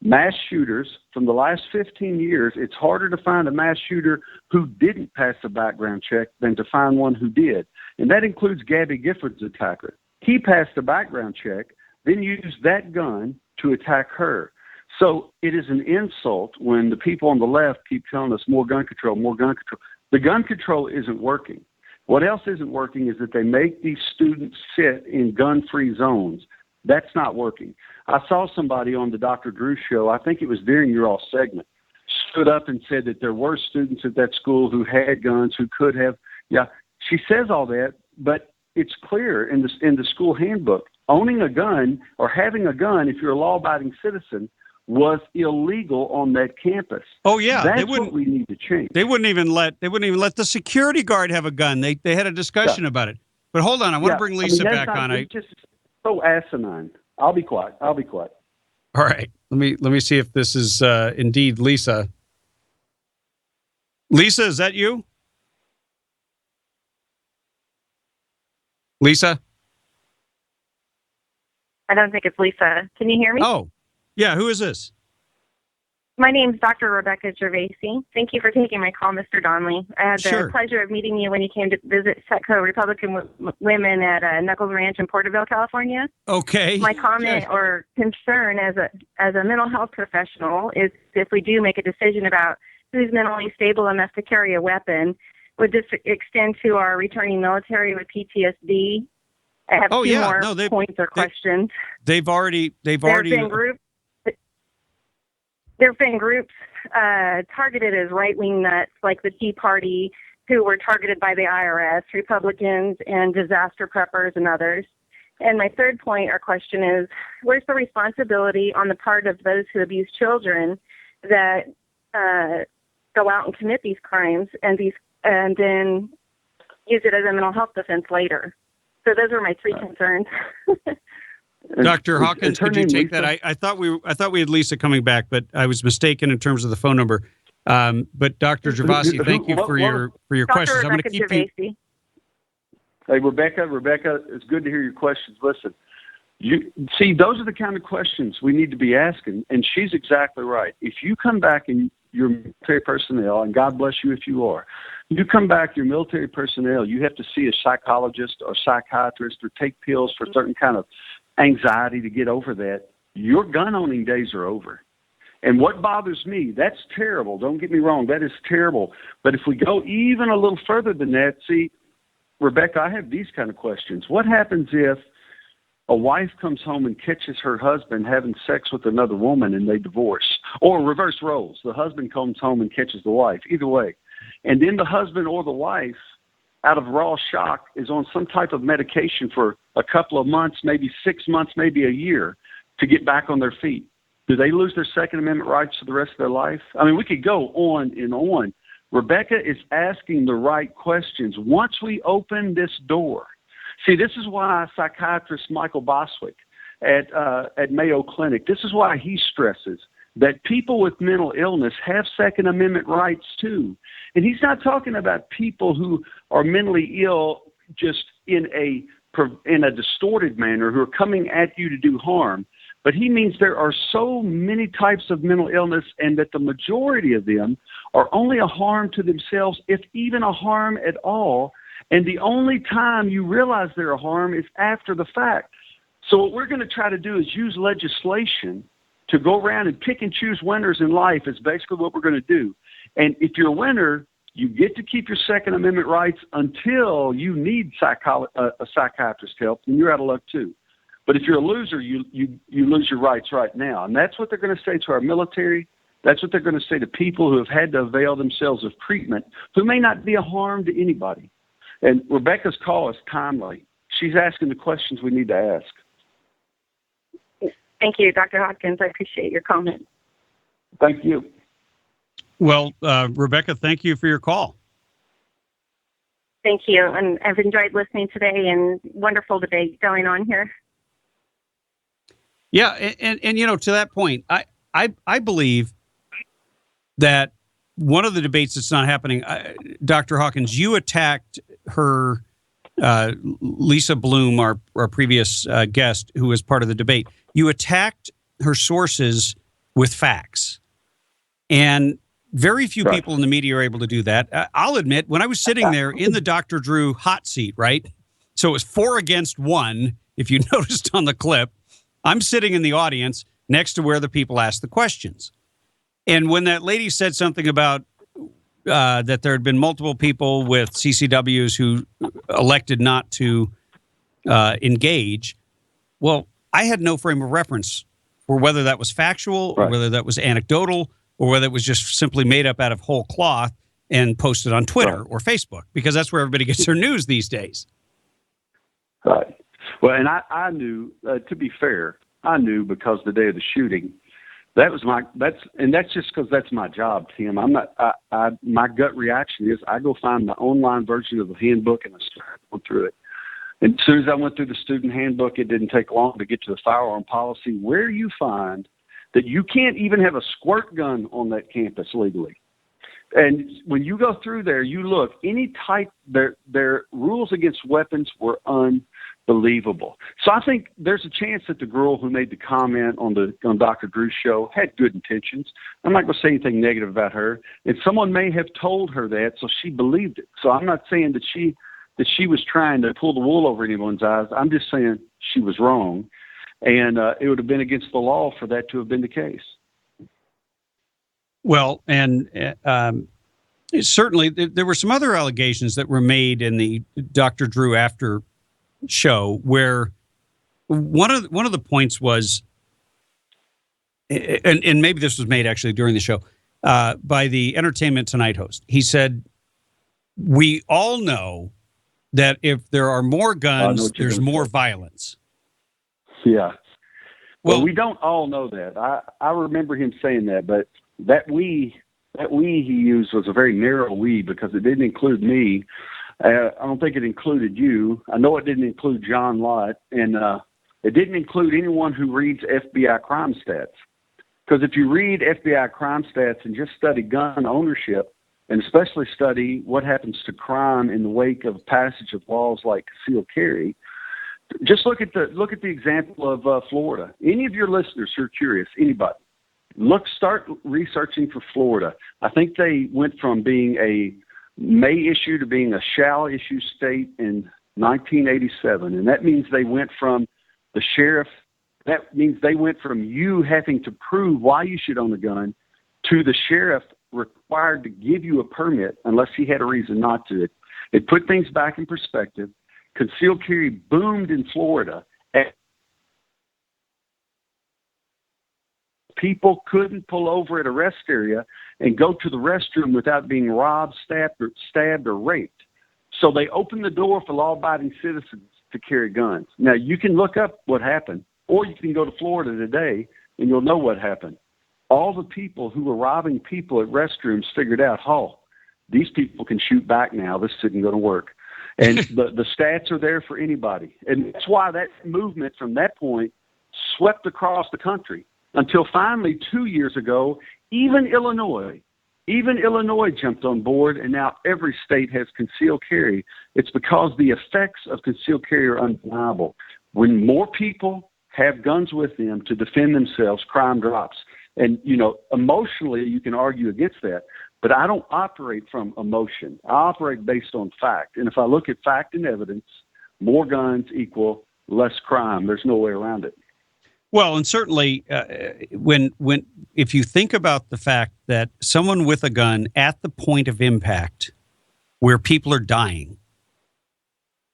J: Mass shooters from the last 15 years, it's harder to find a mass shooter who didn't pass a background check than to find one who did. And that includes Gabby Giffords' attacker. He passed a background check, then used that gun to attack her. So it is an insult when the people on the left keep telling us more gun control, more gun control. The gun control isn't working. What else isn't working is that they make these students sit in gun-free zones. That's not working. I saw somebody on the Dr. Drew show, I think it was during your all segment, stood up and said that there were students at that school who had guns, who could have. Yeah, she says all that, but it's clear in the school handbook. Owning a gun or having a gun, if you're a law-abiding citizen, was illegal on that campus.
B: Oh yeah,
J: that's what we need to change.
B: They wouldn't even let the security guard have a gun. They had a discussion about it. But hold on, I want to bring Lisa back on.
J: It's just so asinine. I'll be quiet. All
B: right. Let me see if this is indeed Lisa. Lisa, is that you? Lisa?
L: I don't think it's Lisa. Can you hear me?
B: Oh, yeah. Who is this?
L: My name's Dr. Rebecca Gervaisi. Thank you for taking my call, Mr. Donnelly. I had the pleasure of meeting you when you came to visit Setco Republican women at Knuckles Ranch in Porterville, California.
B: Okay.
L: My comment or concern as a mental health professional is if we do make a decision about who's mentally stable enough to carry a weapon, would this extend to our returning military with PTSD? I have two more points or questions.
B: There have been groups targeted as right-wing nuts, like the Tea Party, who were targeted by the IRS, Republicans, and disaster preppers and others. And my third point or question is, where's the responsibility on the part of those who abuse children that go out and commit these crimes and then use it as a mental health defense later? So those are my three concerns. Dr. Hawkins, could you take that? I thought we had Lisa coming back, but I was mistaken in terms of the phone number. But Dr. Gervaisi, thank you for your questions. I'm going to keep you.
J: Hey, Rebecca, it's good to hear your questions. Listen, those are the kind of questions we need to be asking, and she's exactly right. If you come back and you're military personnel, and God bless you if you are, you come back, you're military personnel, you have to see a psychologist or psychiatrist or take pills for certain kind of anxiety to get over that, your gun owning days are over. And what bothers me, that's terrible. Don't get me wrong, that is terrible. But if we go even a little further than that, see, Rebecca, I have these kind of questions. What happens if a wife comes home and catches her husband having sex with another woman and they divorce? Or reverse roles. The husband comes home and catches the wife. Either way. And then the husband or the wife, out of raw shock, is on some type of medication for a couple of months, maybe 6 months, maybe a year, to get back on their feet. Do they lose their Second Amendment rights for the rest of their life? I mean, we could go on and on. Rebecca is asking the right questions. Once we open this door, see, this is why psychiatrist Michael Boswick at Mayo Clinic, this is why he stresses that people with mental illness have Second Amendment rights too. And he's not talking about people who are mentally ill just in a distorted manner, who are coming at you to do harm. But he means there are so many types of mental illness, and that the majority of them are only a harm to themselves, if even a harm at all. And the only time you realize they're a harm is after the fact. So what we're going to try to do is use legislation to go around and pick and choose winners in life is basically what we're going to do. And if you're a winner, you get to keep your Second Amendment rights until you need a psychiatrist help, and you're out of luck too. But if you're a loser, you lose your rights right now. And that's what they're going to say to our military. That's what they're going to say to people who have had to avail themselves of treatment, who may not be a harm to anybody. And Rebecca's call is timely. She's asking the questions we need to ask.
L: Thank you, Dr. Hopkins. I appreciate your comment.
J: Thank you.
B: Well, Rebecca, thank you for your call.
L: Thank you. And I've enjoyed listening today, and wonderful debate going on here.
B: Yeah, and to that point, I believe that one of the debates that's not happening, Dr. Hawkins, you attacked her, Lisa Bloom, our previous guest, who was part of the debate. You attacked her sources with facts, and very few people in the media are able to do that. I'll admit, when I was sitting there in the Dr. Drew hot seat, right? So it was 4 against 1, if you noticed on the clip. I'm sitting in the audience next to where the people asked the questions. And when that lady said something about that there had been multiple people with CCWs who elected not to engage, well, I had no frame of reference for whether that was factual or whether that was anecdotal or whether it was just simply made up out of whole cloth and posted on Twitter or Facebook, because that's where everybody gets their news these days.
J: Right. Well, and I knew, to be fair, I knew because the day of the shooting, that's just because that's my job, Tim. I'm not, my gut reaction is I go find the online version of the handbook and I start going through it. And as soon as I went through the student handbook, it didn't take long to get to the firearm policy, where you find that you can't even have a squirt gun on that campus legally. And when you go through there, you look, any type, their rules against weapons were unbelievable. So I think there's a chance that the girl who made the comment on Dr. Drew's show had good intentions. I'm not going to say anything negative about her. And someone may have told her that, so she believed it. So I'm not saying that she was trying to pull the wool over anyone's eyes. I'm just saying she was wrong. And it would have been against the law for that to have been the case.
B: Well, and certainly there were some other allegations that were made in the Dr. Drew after show where one of the points was, and maybe this was made actually during the show, by the Entertainment Tonight host. He said, "We all know that if there are more guns, there's more violence."
J: Yeah. Well, we don't all know that. I remember him saying that, but that we he used was a very narrow we because it didn't include me. I don't think it included you. I know it didn't include John Lott, and it didn't include anyone who reads FBI crime stats. Because if you read FBI crime stats and just study gun ownership, and especially study what happens to crime in the wake of passage of laws like concealed carry, just look at the example of Florida. Any of your listeners who are curious, anybody, start researching for Florida. I think they went from being a may issue to being a shall issue state in 1987, and that means they went from the sheriff. That means they went from you having to prove why you should own a gun to the sheriff required to give you a permit unless he had a reason not to. It put things back in perspective. Concealed carry boomed in Florida. People couldn't pull over at a rest area and go to the restroom without being robbed, stabbed, or raped. So they opened the door for law-abiding citizens to carry guns. Now, you can look up what happened, or you can go to Florida today, and you'll know what happened. All the people who were robbing people at restrooms figured out, these people can shoot back now. This isn't going to work. And the stats are there for anybody. And that's why that movement from that point swept across the country until finally 2 years ago, even Illinois jumped on board, and now every state has concealed carry. It's because the effects of concealed carry are undeniable. When more people have guns with them to defend themselves, crime drops. And, emotionally, you can argue against that. But I don't operate from emotion. I operate based on fact. And if I look at fact and evidence, more guns equal less crime. There's no way around it.
B: Well, and certainly if you think about the fact that someone with a gun at the point of impact where people are dying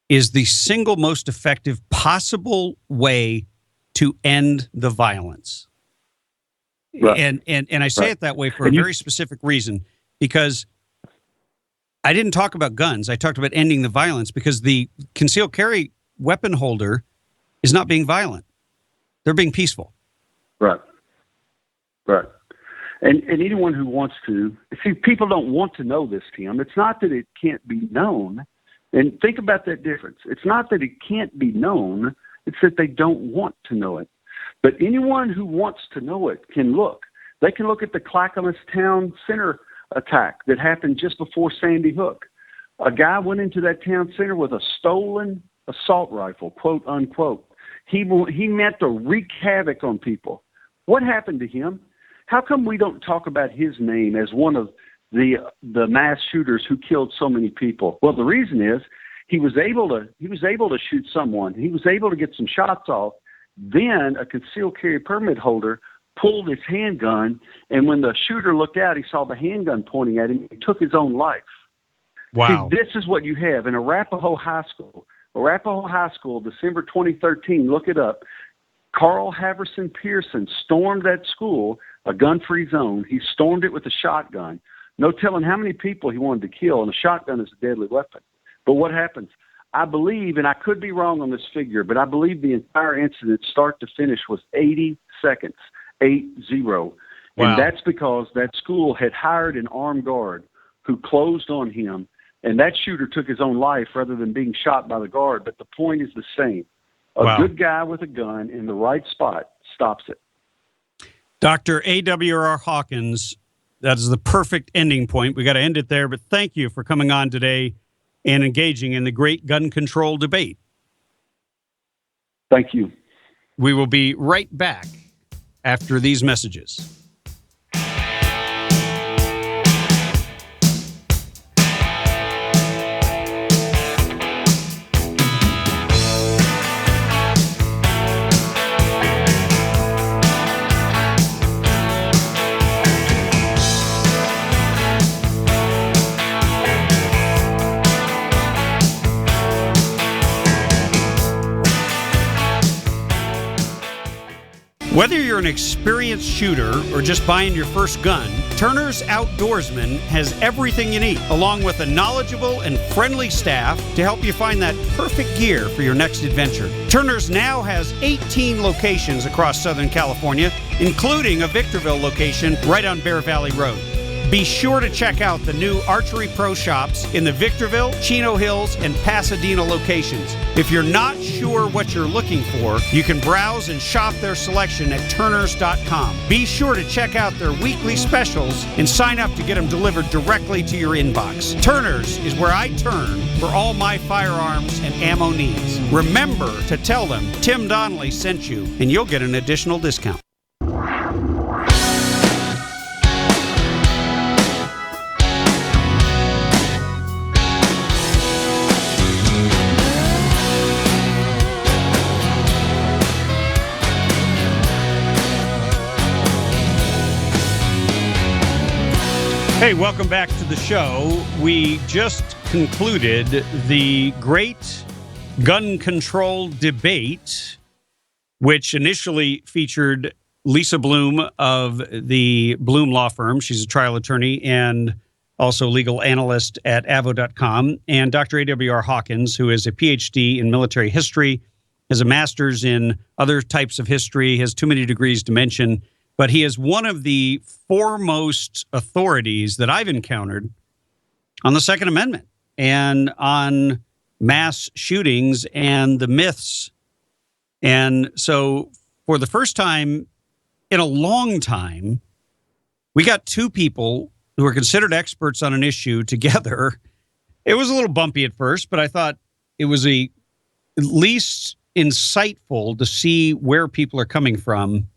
B: is the single most effective possible way to end the violence. Right. And I say it that way for a very specific reason, because I didn't talk about guns. I talked about ending the violence, because the concealed carry weapon holder is not being violent. They're being peaceful.
J: Right. And anyone who wants to, see, people don't want to know this, Tim. It's not that it can't be known. And think about that difference. It's not that it can't be known. It's that they don't want to know it. But anyone who wants to know it can look. They can look at the Clackamas Town Center attack that happened just before Sandy Hook. A guy went into that town center with a stolen assault rifle, quote unquote. He meant to wreak havoc on people. What happened to him? How come we don't talk about his name as one of the mass shooters who killed so many people? Well, the reason is he was able to shoot someone. He was able to get some shots off. Then a concealed carry permit holder pulled his handgun, and when the shooter looked out, he saw the handgun pointing at him. He took his own life.
B: Wow.
J: See, this is what you have in Arapahoe High School. Arapahoe High School, December 2013, look it up. Carl Haverson Pearson stormed that school, a gun-free zone. He stormed it with a shotgun. No telling how many people he wanted to kill, and a shotgun is a deadly weapon. But what happens? I believe, and I could be wrong on this figure, but I believe the entire incident, start to finish, was 80 seconds, 80.
B: Wow.
J: And that's because that school had hired an armed guard who closed on him, and that shooter took his own life rather than being shot by the guard. But the point is the same. A good guy with a gun in the right spot stops it.
B: Dr. A.W.R. Hawkins, that is the perfect ending point. We got to end it there, but thank you for coming on today and engaging in the great gun control debate.
J: Thank you.
B: We will be right back after these messages. Whether you're an experienced shooter or just buying your first gun, Turner's Outdoorsman has everything you need, along with a knowledgeable and friendly staff to help you find that perfect gear for your next adventure. Turner's now has 18 locations across Southern California, including a Victorville location right on Bear Valley Road. Be sure to check out the new Archery Pro shops in the Victorville, Chino Hills, and Pasadena locations. If you're not sure what you're looking for, you can browse and shop their selection at Turners.com. Be sure to check out their weekly specials and sign up to get them delivered directly to your inbox. Turners is where I turn for all my firearms and ammo needs. Remember to tell them Tim Donnelly sent you, and you'll get an additional discount. Hey, welcome back to the show. We just concluded the great gun control debate, which initially featured Lisa Bloom of the Bloom Law Firm. She's a trial attorney and also legal analyst at Avo.com, and Dr. A.W.R. Hawkins, who is a PhD in military history, has a master's in other types of history, has too many degrees to mention, but he is one of the foremost authorities that I've encountered on the Second Amendment and on mass shootings and the myths. And so for the first time in a long time, we got two people who are considered experts on an issue together. It was a little bumpy at first, but I thought it was at least insightful to see where people are coming from.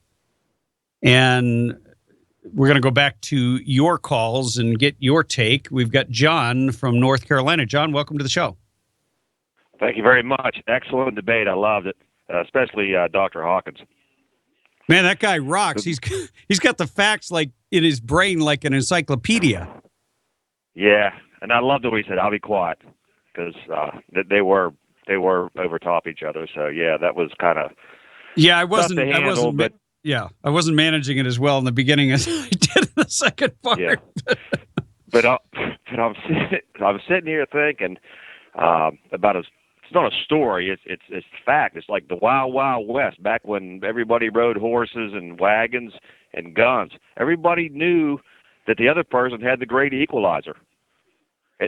B: And we're going to go back to your calls and get your take. We've got John from North Carolina. John, welcome to the show.
M: Thank you very much. Excellent debate. I loved it, especially Dr. Hawkins.
B: Man, that guy rocks. He's got the facts like in his brain like an encyclopedia.
M: Yeah, and I loved the way he said, "I'll be quiet," because they were over top each other. So yeah, that was kind of
B: I wasn't managing it as well in the beginning as I did in the second part.
M: Yeah. but I'm sitting here thinking about it's not a story. It's fact. It's like the Wild Wild West back when everybody rode horses and wagons and guns. Everybody knew that the other person had the great equalizer.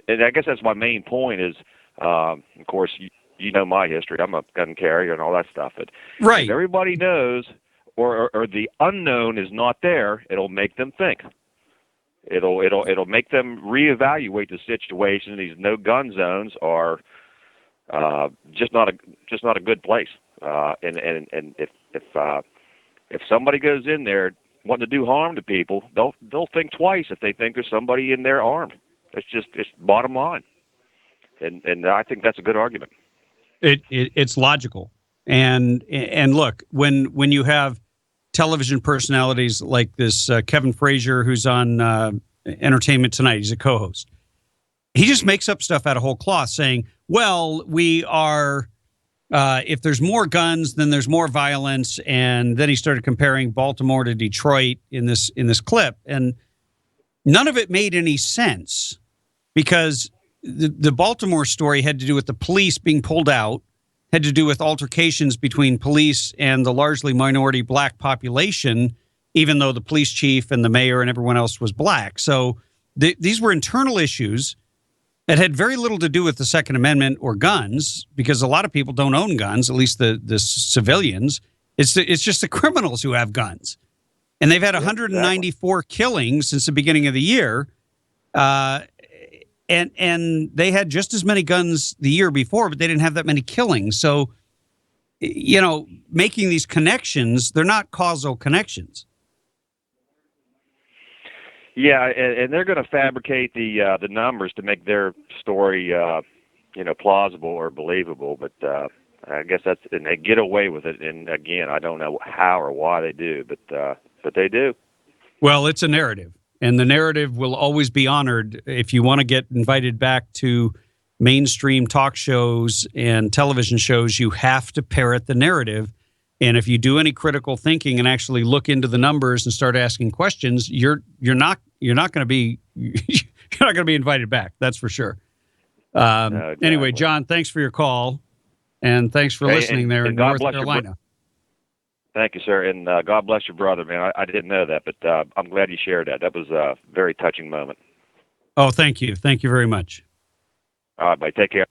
M: And I guess that's my main point is, of course, you know my history. I'm a gun carrier and all that stuff. But
B: right.
M: Everybody knows or the unknown is not there, it'll make them think. It'll make them reevaluate the situation. These no gun zones are just not a good place. And if somebody goes in there wanting to do harm to people, they'll think twice if they think there's somebody in there armed. It's bottom line. And I think that's a good argument.
B: It's logical. And look, when you have television personalities like this Kevin Frazier, who's on Entertainment Tonight, he's a co-host. He just makes up stuff out of whole cloth, saying, "Well, we are. If there's more guns, then there's more violence." And then he started comparing Baltimore to Detroit in this clip, and none of it made any sense because the Baltimore story had to do with the police being pulled out, had to do with altercations between police and the largely minority black population, even though the police chief and the mayor and everyone else was black. So these were internal issues that had very little to do with the Second Amendment or guns, because a lot of people don't own guns, at least the civilians. It's just the criminals who have guns. And they've had 194 killings since the beginning of the year. And they had just as many guns the year before, but they didn't have that many killings. So, making these connections, they're not causal connections.
M: Yeah, and they're going to fabricate the numbers to make their story, plausible or believable. But I guess and they get away with it. And again, I don't know how or why they do, but they do.
B: Well, it's a narrative. And the narrative will always be honored. If you want to get invited back to mainstream talk shows and television shows, you have to parrot the narrative. And if you do any critical thinking and actually look into the numbers and start asking questions, you're not going to be invited back. That's for sure.
M: Exactly.
B: Anyway, John, thanks for your call, and thanks for listening there in North Carolina.
M: Thank you, sir, and God bless your brother, man. I didn't know that, but I'm glad you shared that. That was a very touching moment.
B: Oh, thank you. Thank you very much.
M: All right, buddy. Take care.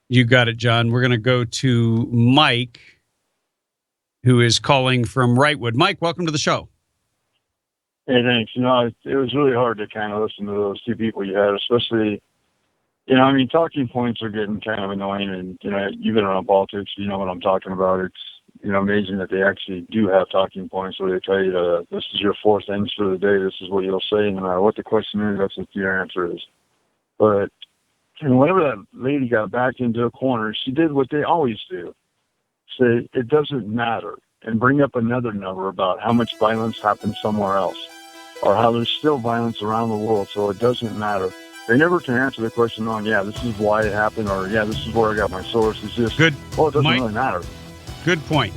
B: You got it, John. We're going to go to Mike, who is calling from Wrightwood. Mike, welcome to the show.
N: Hey, thanks. It was really hard to kind of listen to those two people you had, especially, talking points are getting kind of annoying, and, you've been around politics, you know what I'm talking about. It's, amazing that they actually do have talking points where they tell you this is your fourth things for the day, this is what you'll say, no matter what the question is, that's what your answer is. But whenever that lady got backed into a corner, she did what they always do. Say, it doesn't matter, and bring up another number about how much violence happened somewhere else, or how there's still violence around the world, so it doesn't matter. They never can answer the question on, this is why it happened, or, this is where I got my source. It's just,
B: good.
N: Well, it doesn't
B: Mike,
N: really matter.
B: Good point.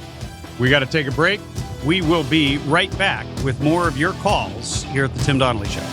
B: We got to take a break. We will be right back with more of your calls here at the Tim Donnelly Show.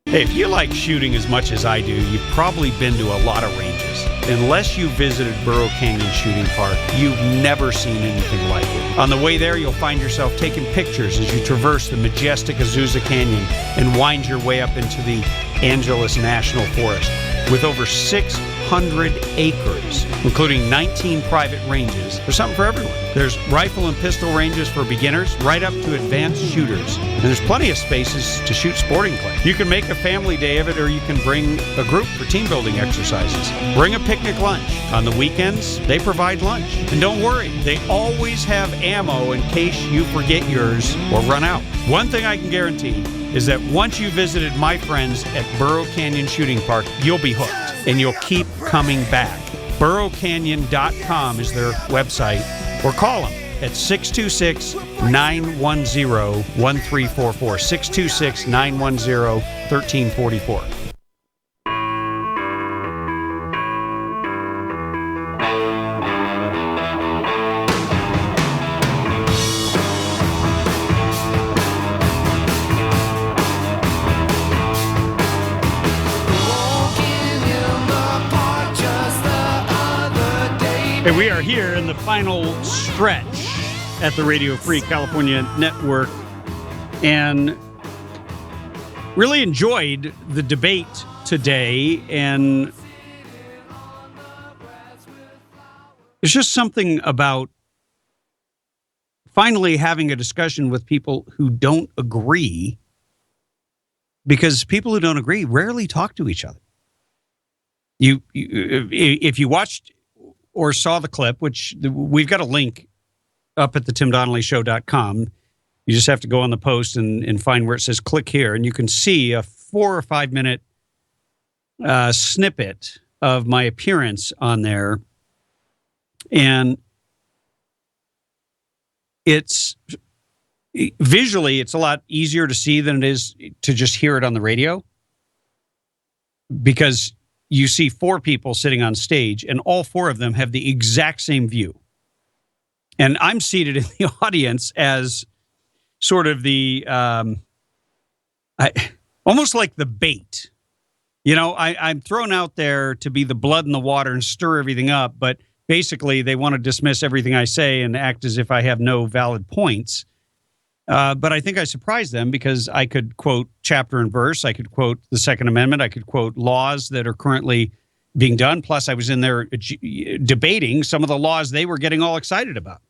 B: Hey, if you like shooting as much as I do, you've probably been to a lot of ranges. Unless you visited Burro Canyon Shooting Park, you've never seen anything like it. On the way there, you'll find yourself taking pictures as you traverse the majestic Azusa Canyon and wind your way up into the Angeles National Forest. With over 600 acres, including 19 private ranges, there's something for everyone. There's rifle and pistol ranges for beginners, right up to advanced shooters. And there's plenty of spaces to shoot sporting clay. You can make a family day of it, or you can bring a group for team building exercises. Bring a picnic lunch. On the weekends, they provide lunch. And don't worry, they always have ammo in case you forget yours or run out. One thing I can guarantee is that once you visited my friends at Burro Canyon Shooting Park, you'll be hooked and you'll keep coming back. BurroCanyon.com is their website, or call them at 626-910-1344, 626-910-1344. Hey, we are here in the final stretch at the Radio Free California Network, and Really enjoyed the debate today, and there's just something about finally having a discussion with people who don't agree, because people who don't agree rarely talk to each other. If you watched or saw the clip, which we've got a link up at the TimDonnellyShow.com. You just have to go on the post and find where it says click here, and you can see a 4 or 5 minute snippet of my appearance on there. And it's visually, it's a lot easier to see than it is to just hear it on the radio, because you see 4 people sitting on stage and all 4 of them have the exact same view. And I'm seated in the audience as sort of the, almost like the bait. You know, I'm thrown out there to be the blood in the water and stir everything up, but basically they want to dismiss everything I say and act as if I have no valid points. But I think I surprised them, because I could quote chapter and verse. I could quote the Second Amendment. I could quote laws that are currently being done. Plus, I was in there debating some of the laws they were getting all excited about.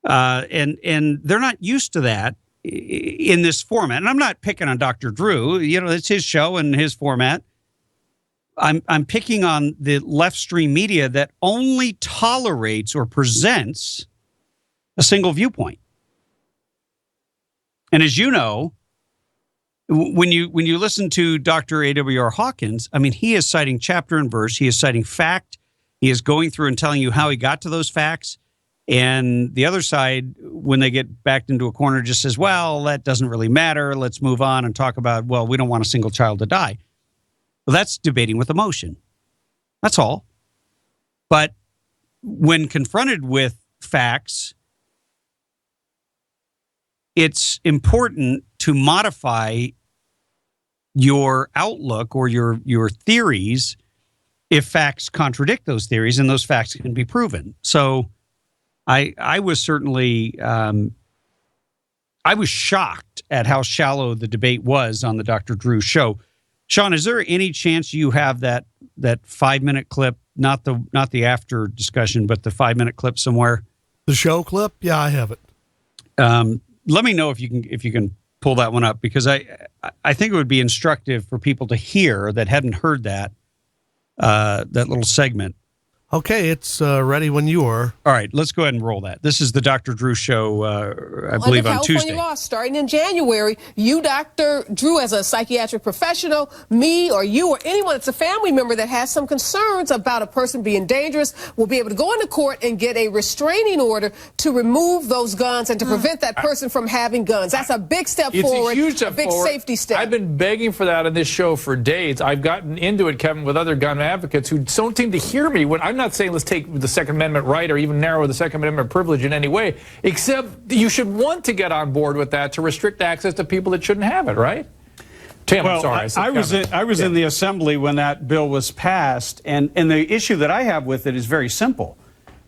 B: And they're not used to that in this format. And I'm not picking on Dr. Drew. You know, it's his show and his format. I'm picking on the left stream media that only tolerates or presents a single viewpoint. And as you know, when you listen to Dr. A.W.R. Hawkins, I mean, he is citing chapter and verse. He is citing fact. He is going through and telling you how he got to those facts. And the other side, when they get backed into a corner, just says, well, that doesn't really matter. Let's move on and talk about, well, we don't want a single child to die. Well, that's debating with emotion. That's all. But when confronted with facts, it's important to modify your outlook or your theories if facts contradict those theories, and those facts can be proven. So I was certainly I was shocked at how shallow the debate was on the Dr. Drew show. Sean, is there any chance you have that 5 minute clip, not the after discussion, but the 5 minute clip somewhere?
O: The show clip? Yeah, I have it.
B: Let me know if you can pull that one up, because I think it would be instructive for people to hear that hadn't heard that little segment.
O: Okay, it's ready when you are.
B: All right, let's go ahead and roll that. This is the Dr. Drew show, I believe, on Tuesday.
P: California law, starting in January, you, Dr. Drew, as a psychiatric professional, me or you or anyone that's a family member that has some concerns about a person being dangerous will be able to go into court and get a restraining order to remove those guns and to prevent that person from having guns. That's a big step forward,
H: a huge step
P: big
H: forward.
P: Safety step.
H: I've been begging for that on this show for days. I've gotten into it, Kevin, with other gun advocates who don't seem to hear me. When I'm not saying let's take the Second Amendment right or even narrow the Second Amendment privilege in any way, except you should want to get on board with that to restrict access to people that shouldn't have it, right? Tim,
B: well,
H: sorry.
B: I was in the assembly when that bill was passed, and the issue that I have with it is very simple.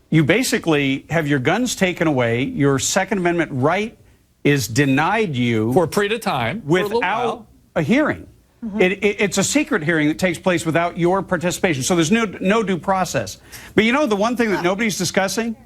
B: You basically have your guns taken away, your Second Amendment right is denied you
H: for a period of time
B: without a hearing. Mm-hmm. It's a secret hearing that takes place without your participation. So there's no due process. But you know, the one thing that nobody's discussing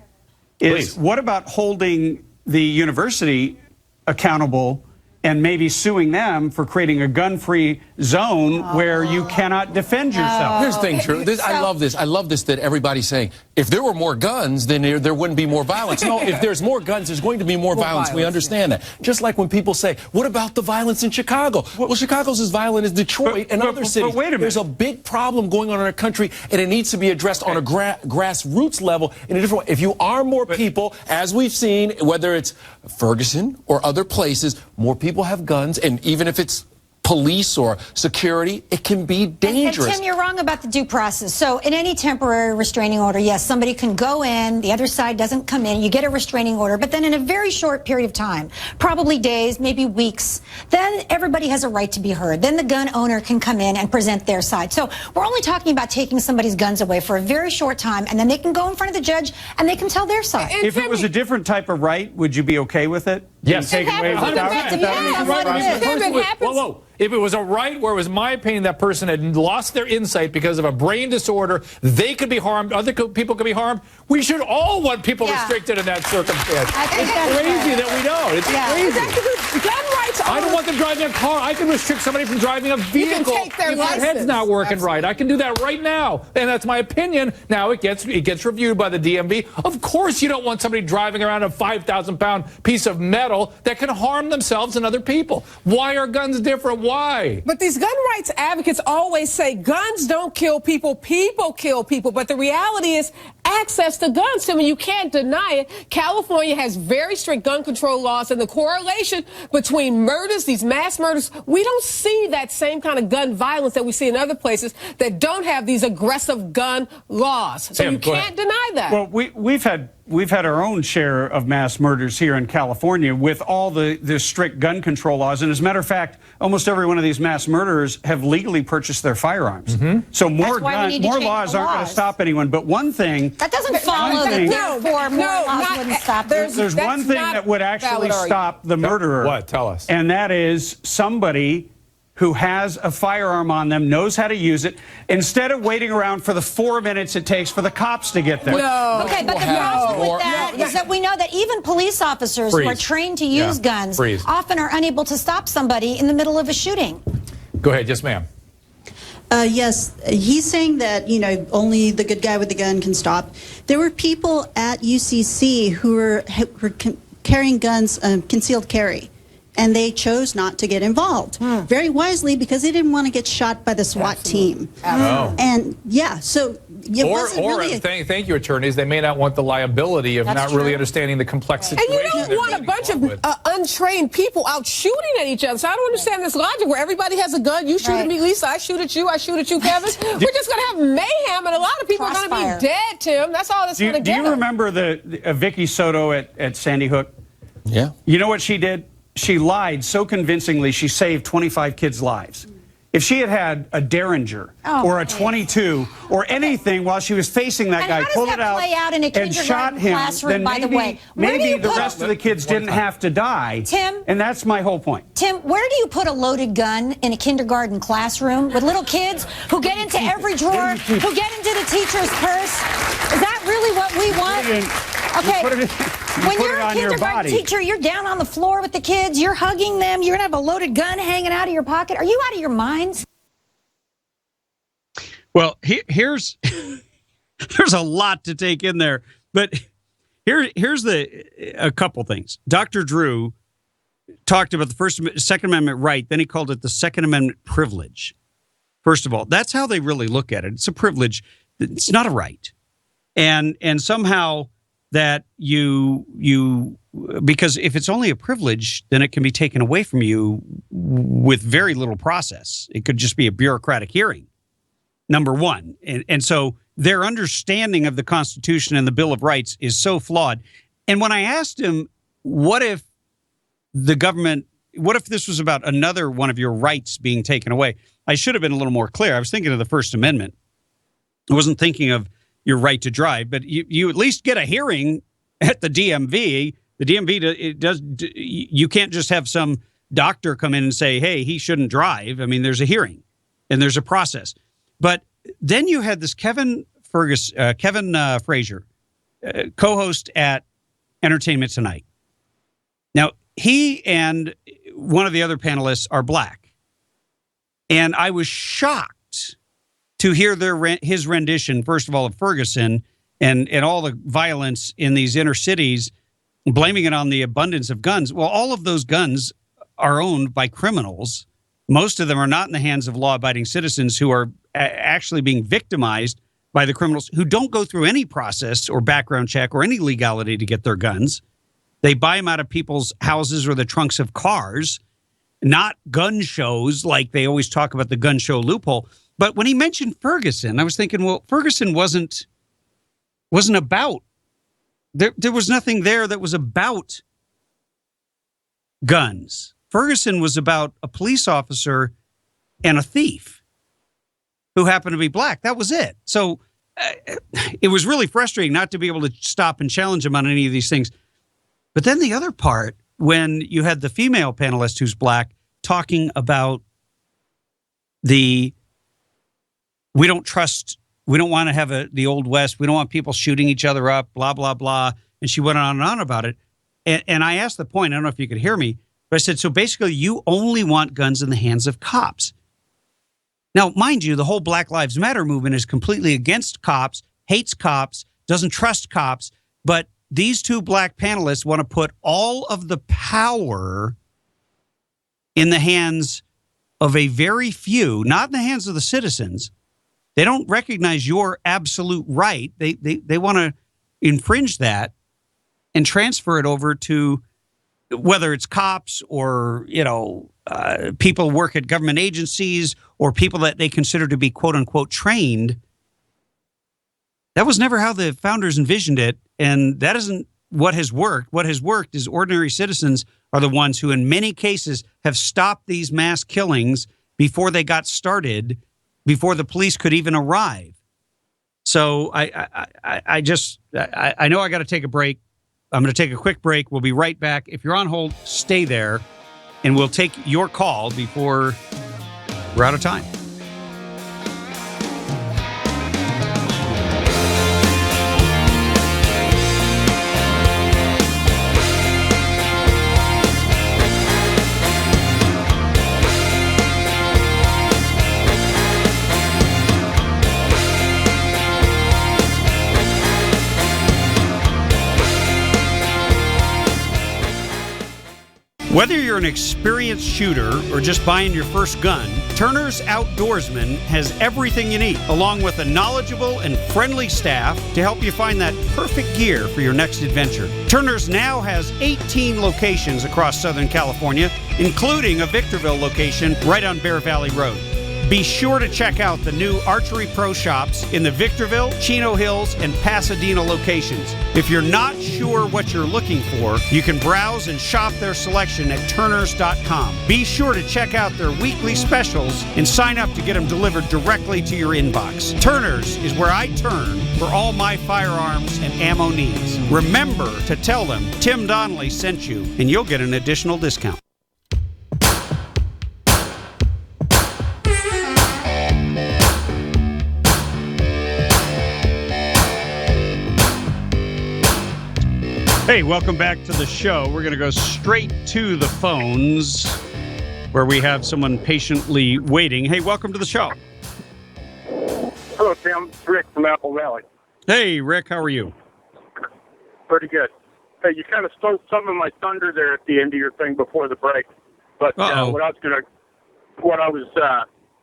B: is what about holding the university accountable and maybe suing them for creating a gun-free zone where you cannot defend yourself.
Q: Here's the thing, Drew. I love this. I love this that everybody's saying, if there were more guns, then there wouldn't be more violence. No, if there's more guns, there's going to be more violence. We understand that. Just like when people say, what about the violence in Chicago? Well, Chicago's as violent as Detroit and other cities.
B: But wait a minute.
Q: There's a big problem going on in our country, and it needs to be addressed on a grassroots level in a different way. If you arm more people, as we've seen, whether it's Ferguson or other places, more people have guns, and even if it's police or security, it can be dangerous.
I: And Tim, you're wrong about the due process. So in any temporary restraining order, yes, somebody can go in, the other side doesn't come in, you get a restraining order, but then in a very short period of time, probably days, maybe weeks, then everybody has a right to be heard. Then the gun owner can come in and present their side. So we're only talking about taking somebody's guns away for a very short time, and then they can go in front of the judge and they can tell their side.
B: If it was a different type of right, would you be okay with it?
H: Yes,
R: It happens with the
H: Whoa. If it was a right where it was my opinion that person had lost their insight because of a brain disorder, they could be harmed, other people could be harmed. We should all want people restricted in that circumstance. It's crazy that we don't. It's crazy.
P: Gun rights
H: I don't want them driving a car. I can restrict somebody from driving a vehicle
P: take their
H: if their head's
P: license.
H: not working right. I can do that right now. And that's my opinion. Now it gets reviewed by the DMV. Of course you don't want somebody driving around a 5,000-pound piece of metal that can harm themselves and other people. Why are guns different? Why?
P: But these gun rights advocates always say guns don't kill people, people kill people. But the reality is access to guns, Tim, and you can't deny it. California has very strict gun control laws, and the correlation between murders, these mass murders, we don't see that same kind of gun violence that we see in other places that don't have these aggressive gun laws. So
B: Tim,
P: you can't deny that.
B: Well, we've had our own share of mass murders here in California with all the strict gun control laws. And as a matter of fact, almost every one of these mass murderers have legally purchased their firearms. So more laws aren't going to stop anyone. But one thing
I: that doesn't follow that therefore more laws wouldn't stop.
B: There's one thing that would actually stop the murderer.
H: What? Tell us.
B: And that is somebody who has a firearm on them, knows how to use it, instead of waiting around for the 4 minutes it takes for the cops to get there.
I: Okay, but the problem with that is that we know that even police officers who are trained to use guns often are unable to stop somebody in the middle of a shooting.
H: Go ahead. Yes, ma'am.
S: Yes, he's saying that, only the good guy with the gun can stop. There were people at UCC who were carrying guns, concealed carry, and they chose not to get involved. Very wisely, because they didn't want to get shot by the SWAT team. And so
H: thank you, attorneys. They may not want the liability of not really understanding the complex situation.
P: And you don't want a bunch of untrained people out shooting at each other. So I don't understand this logic where everybody has a gun. You shoot at me, Lisa. I shoot at you. I shoot at you, Kevin. We're just going to have mayhem, and a lot of people are going to be dead, Tim. That's all that's going to get.
B: Do you remember the Vicky Soto at Sandy Hook?
Q: Yeah.
B: You know what she did? She lied so convincingly she saved 25 kids' lives. If she had had a Derringer or a 22 or anything while she was facing that guy, pulled it out and shot him, then maybe the rest of the kids didn't have to die.
I: Tim?
B: And that's my whole point.
I: Tim, where do you put a loaded gun in a kindergarten classroom with little kids who get into every drawer, who get into the teacher's purse? Is that really what we want? Okay. When you're a kindergarten teacher, you're down on the floor with the kids, you're hugging them, you're going to have a loaded gun hanging out of your pocket. Are you out of your minds?
B: Well, here's a lot to take in there, but here's a couple things. Dr. Drew talked about the Second Amendment right, then he called it the Second Amendment privilege. First of all, that's how they really look at it. It's a privilege. It's not a right. And somehow that because if it's only a privilege, then it can be taken away from you with very little process. It could just be a bureaucratic hearing, number one. And so their understanding of the Constitution and the Bill of Rights is so flawed. And when I asked him, what if this was about another one of your rights being taken away? I should have been a little more clear. I was thinking of the First Amendment. I wasn't thinking of your right to drive, but you at least get a hearing at the DMV. The DMV, you can't just have some doctor come in and say, hey, he shouldn't drive. I mean, there's a hearing and there's a process. But then you had this Kevin Frazier, co-host at Entertainment Tonight. Now, he and one of the other panelists are black. And I was shocked to hear his rendition, first of all, of Ferguson and all the violence in these inner cities, blaming it on the abundance of guns. Well, all of those guns are owned by criminals. Most of them are not in the hands of law-abiding citizens who are actually being victimized by the criminals who don't go through any process or background check or any legality to get their guns. They buy them out of people's houses or the trunks of cars, not gun shows like they always talk about the gun show loophole. But when he mentioned Ferguson, I was thinking, well, Ferguson wasn't about. There was nothing there that was about guns. Ferguson was about a police officer and a thief who happened to be black. That was it. So it was really frustrating not to be able to stop and challenge him on any of these things. But then the other part when you had the female panelist who's black talking about we don't want to have the Old West. We don't want people shooting each other up, blah, blah, blah. And she went on and on about it. And I asked the point, I don't know if you could hear me, but I said, so basically you only want guns in the hands of cops. Now, mind you, the whole Black Lives Matter movement is completely against cops, hates cops, doesn't trust cops. But these two black panelists want to put all of the power in the hands of a very few, not in the hands of the citizens. They don't recognize your absolute right. They want to infringe that and transfer it over to whether it's cops or, people work at government agencies or people that they consider to be quote unquote trained. That was never how the founders envisioned it. And that isn't what has worked. What has worked is ordinary citizens are the ones who in many cases have stopped these mass killings before they got started, before the police could even arrive. So I know I got to take a break. I'm going to take a quick break. We'll be right back. If you're on hold, stay there, and we'll take your call before we're out of time. Whether you're an experienced shooter or just buying your first gun, Turner's Outdoorsman has everything you need, along with a knowledgeable and friendly staff to help you find that perfect gear for your next adventure. Turner's now has 18 locations across Southern California, including a Victorville location right on Bear Valley Road. Be sure to check out the new Archery Pro shops in the Victorville, Chino Hills, and Pasadena locations. If you're not sure what you're looking for, you can browse and shop their selection at turners.com. Be sure to check out their weekly specials and sign up to get them delivered directly to your inbox. Turner's is where I turn for all my firearms and ammo needs. Remember to tell them Tim Donnelly sent you, and you'll get an additional discount. Hey, welcome back to the show. We're going to go straight to the phones where we have someone patiently waiting. Hey, welcome to the show.
T: Hello, Tim. It's Rick from Apple Valley.
B: Hey, Rick. How are you?
T: Pretty good. Hey, you kind of stole some of my thunder there at the end of your thing before the break. But what I was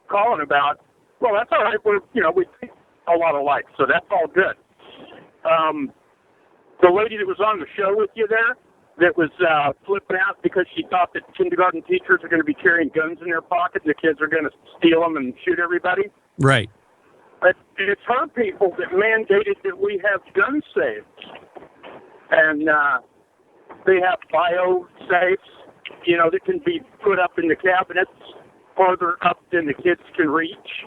T: calling about, well, that's all right. We think a lot alike, so that's all good. The lady that was on the show with you there that was flipping out because she thought that kindergarten teachers are going to be carrying guns in their pocket and the kids are going to steal them and shoot everybody.
B: Right.
T: But it's her people that mandated that we have gun safes. And they have bio safes, that can be put up in the cabinets farther up than the kids can reach.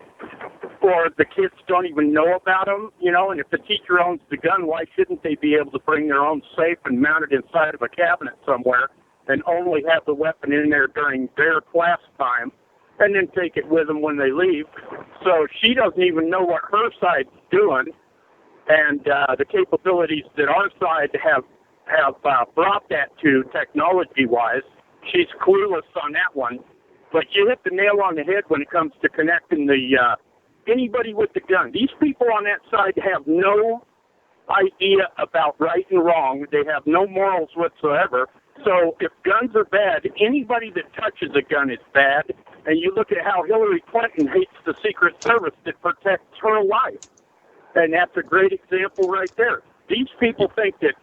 T: Or the kids don't even know about them, and if the teacher owns the gun, why shouldn't they be able to bring their own safe and mount it inside of a cabinet somewhere and only have the weapon in there during their class time and then take it with them when they leave? So she doesn't even know what her side's doing, and the capabilities that our side have brought that to technology-wise, she's clueless on that one. But you hit the nail on the head when it comes to connecting anybody with the gun. These people on that side have no idea about right and wrong. They have no morals whatsoever. So if guns are bad, anybody that touches a gun is bad. And you look at how Hillary Clinton hates the Secret Service that protects her life. And that's a great example right there. These people think that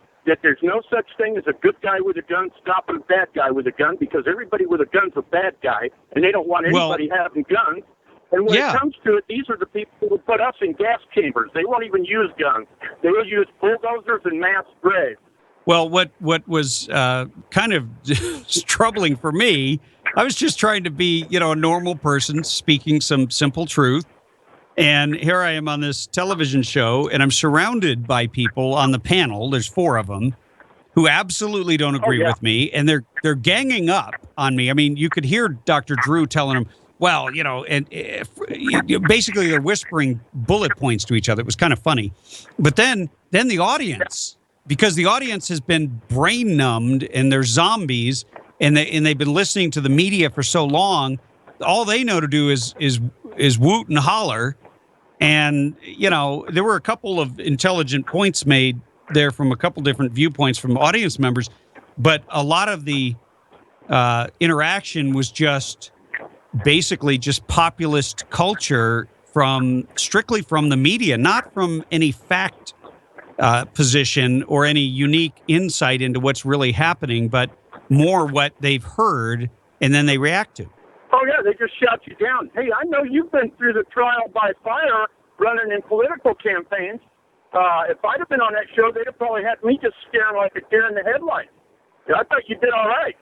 T: there's no such thing as a good guy with a gun stopping a bad guy with a gun, because everybody with a gun's a bad guy, and they don't want anybody having guns. And when it comes to it, these are the people who put us in gas chambers. They won't even use guns. They will use bulldozers and mass sprays.
B: Well, what was kind of troubling for me, I was just trying to be, a normal person speaking some simple truth. And here I am on this television show, and I'm surrounded by people on the panel. There's 4 of them. who absolutely don't agree with me, and they're ganging up on me. I mean, you could hear Dr. Drew telling them, well, and basically they're whispering bullet points to each other. It was kind of funny. But then the audience, because the audience has been brain numbed and they're zombies, and they've been listening to the media for so long, all they know to do is woot and holler. And, there were a couple of intelligent points made there from a couple different viewpoints from audience members, but a lot of the interaction was just basically just populist culture strictly from the media, not from any fact position or any unique insight into what's really happening, but more what they've heard and then they react to.
T: Oh, yeah, they just shout you down. Hey, I know you've been through the trial by fire running in political campaigns. If I'd have been on that show, they'd have probably had me just staring like a deer in the headlights. Yeah, I thought you did all right.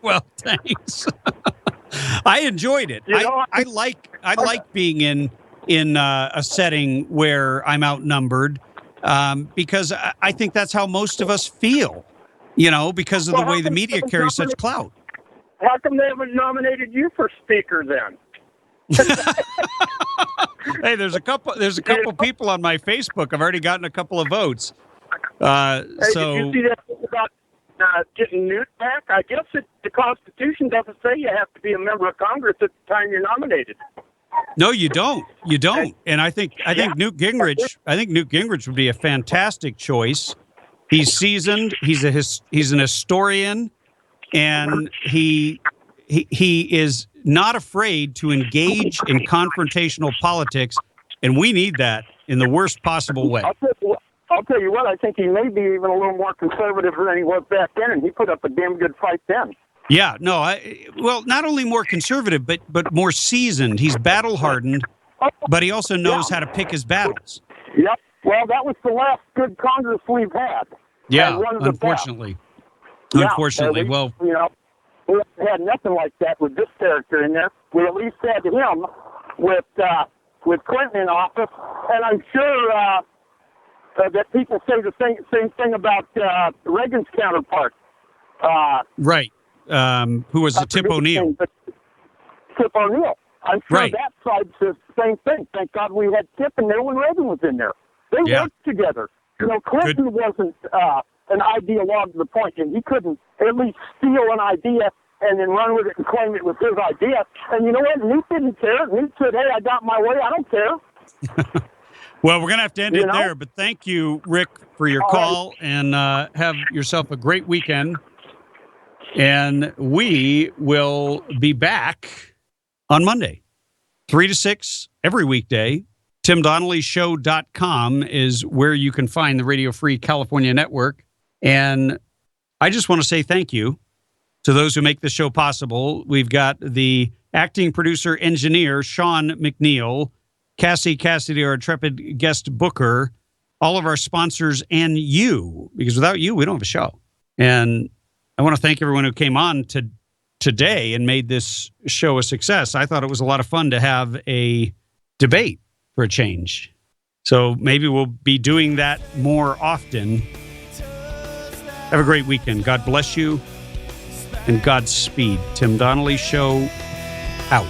B: Well, thanks. I enjoyed it. I like being in a setting where I'm outnumbered because I think that's how most of us feel, because of the way the media carries such clout.
T: How come they haven't nominated you for speaker then?
B: Hey, there's a couple people on my Facebook. I've already gotten a couple of votes.
T: Did you see that about getting Newt back? I guess the Constitution doesn't say you have to be a member of Congress at the time you're nominated.
B: No, you don't. You don't. And I think Newt Gingrich. I think Newt Gingrich would be a fantastic choice. He's seasoned. He's an historian, and he is not afraid to engage in confrontational politics, and we need that in the worst possible way.
T: I'll tell you what, I think he may be even a little more conservative than he was back then, and he put up a damn good fight then.
B: Yeah, no, not only more conservative, but more seasoned. He's battle-hardened, but he also knows how to pick his battles.
T: Yep. Well, that was the last good Congress we've had.
B: Yeah, unfortunately. Unfortunately,
T: well... we had nothing like that with this character in there. We at least had him with Clinton in office, and I'm sure that people say the same thing about Reagan's counterpart.
B: Right. Who was Tip O'Neill?
T: Tip O'Neill. I'm sure that side says the same thing. Thank God we had Tip in there when Reagan was in there. They worked together. Clinton wasn't an ideologue to the point, and he couldn't at least steal an idea and then run with it and claim it was his idea. And you know what? Newt didn't care. Newt said, hey, I got my way. I don't care.
B: Well, we're going to have to end it there, but thank you, Rick, for your call, and have yourself a great weekend. And we will be back on Monday, 3 to 6, every weekday. TimDonnellyShow.com is where you can find the Radio Free California Network. And I just want to say thank you to those who make this show possible. We've got the acting producer engineer, Sean McNeil, Cassie Cassidy, our intrepid guest booker, all of our sponsors, and you, because without you, we don't have a show. And I want to thank everyone who came on today and made this show a success. I thought it was a lot of fun to have a debate for a change. So maybe we'll be doing that more often. Have a great weekend. God bless you and Godspeed. Tim Donnelly Show out.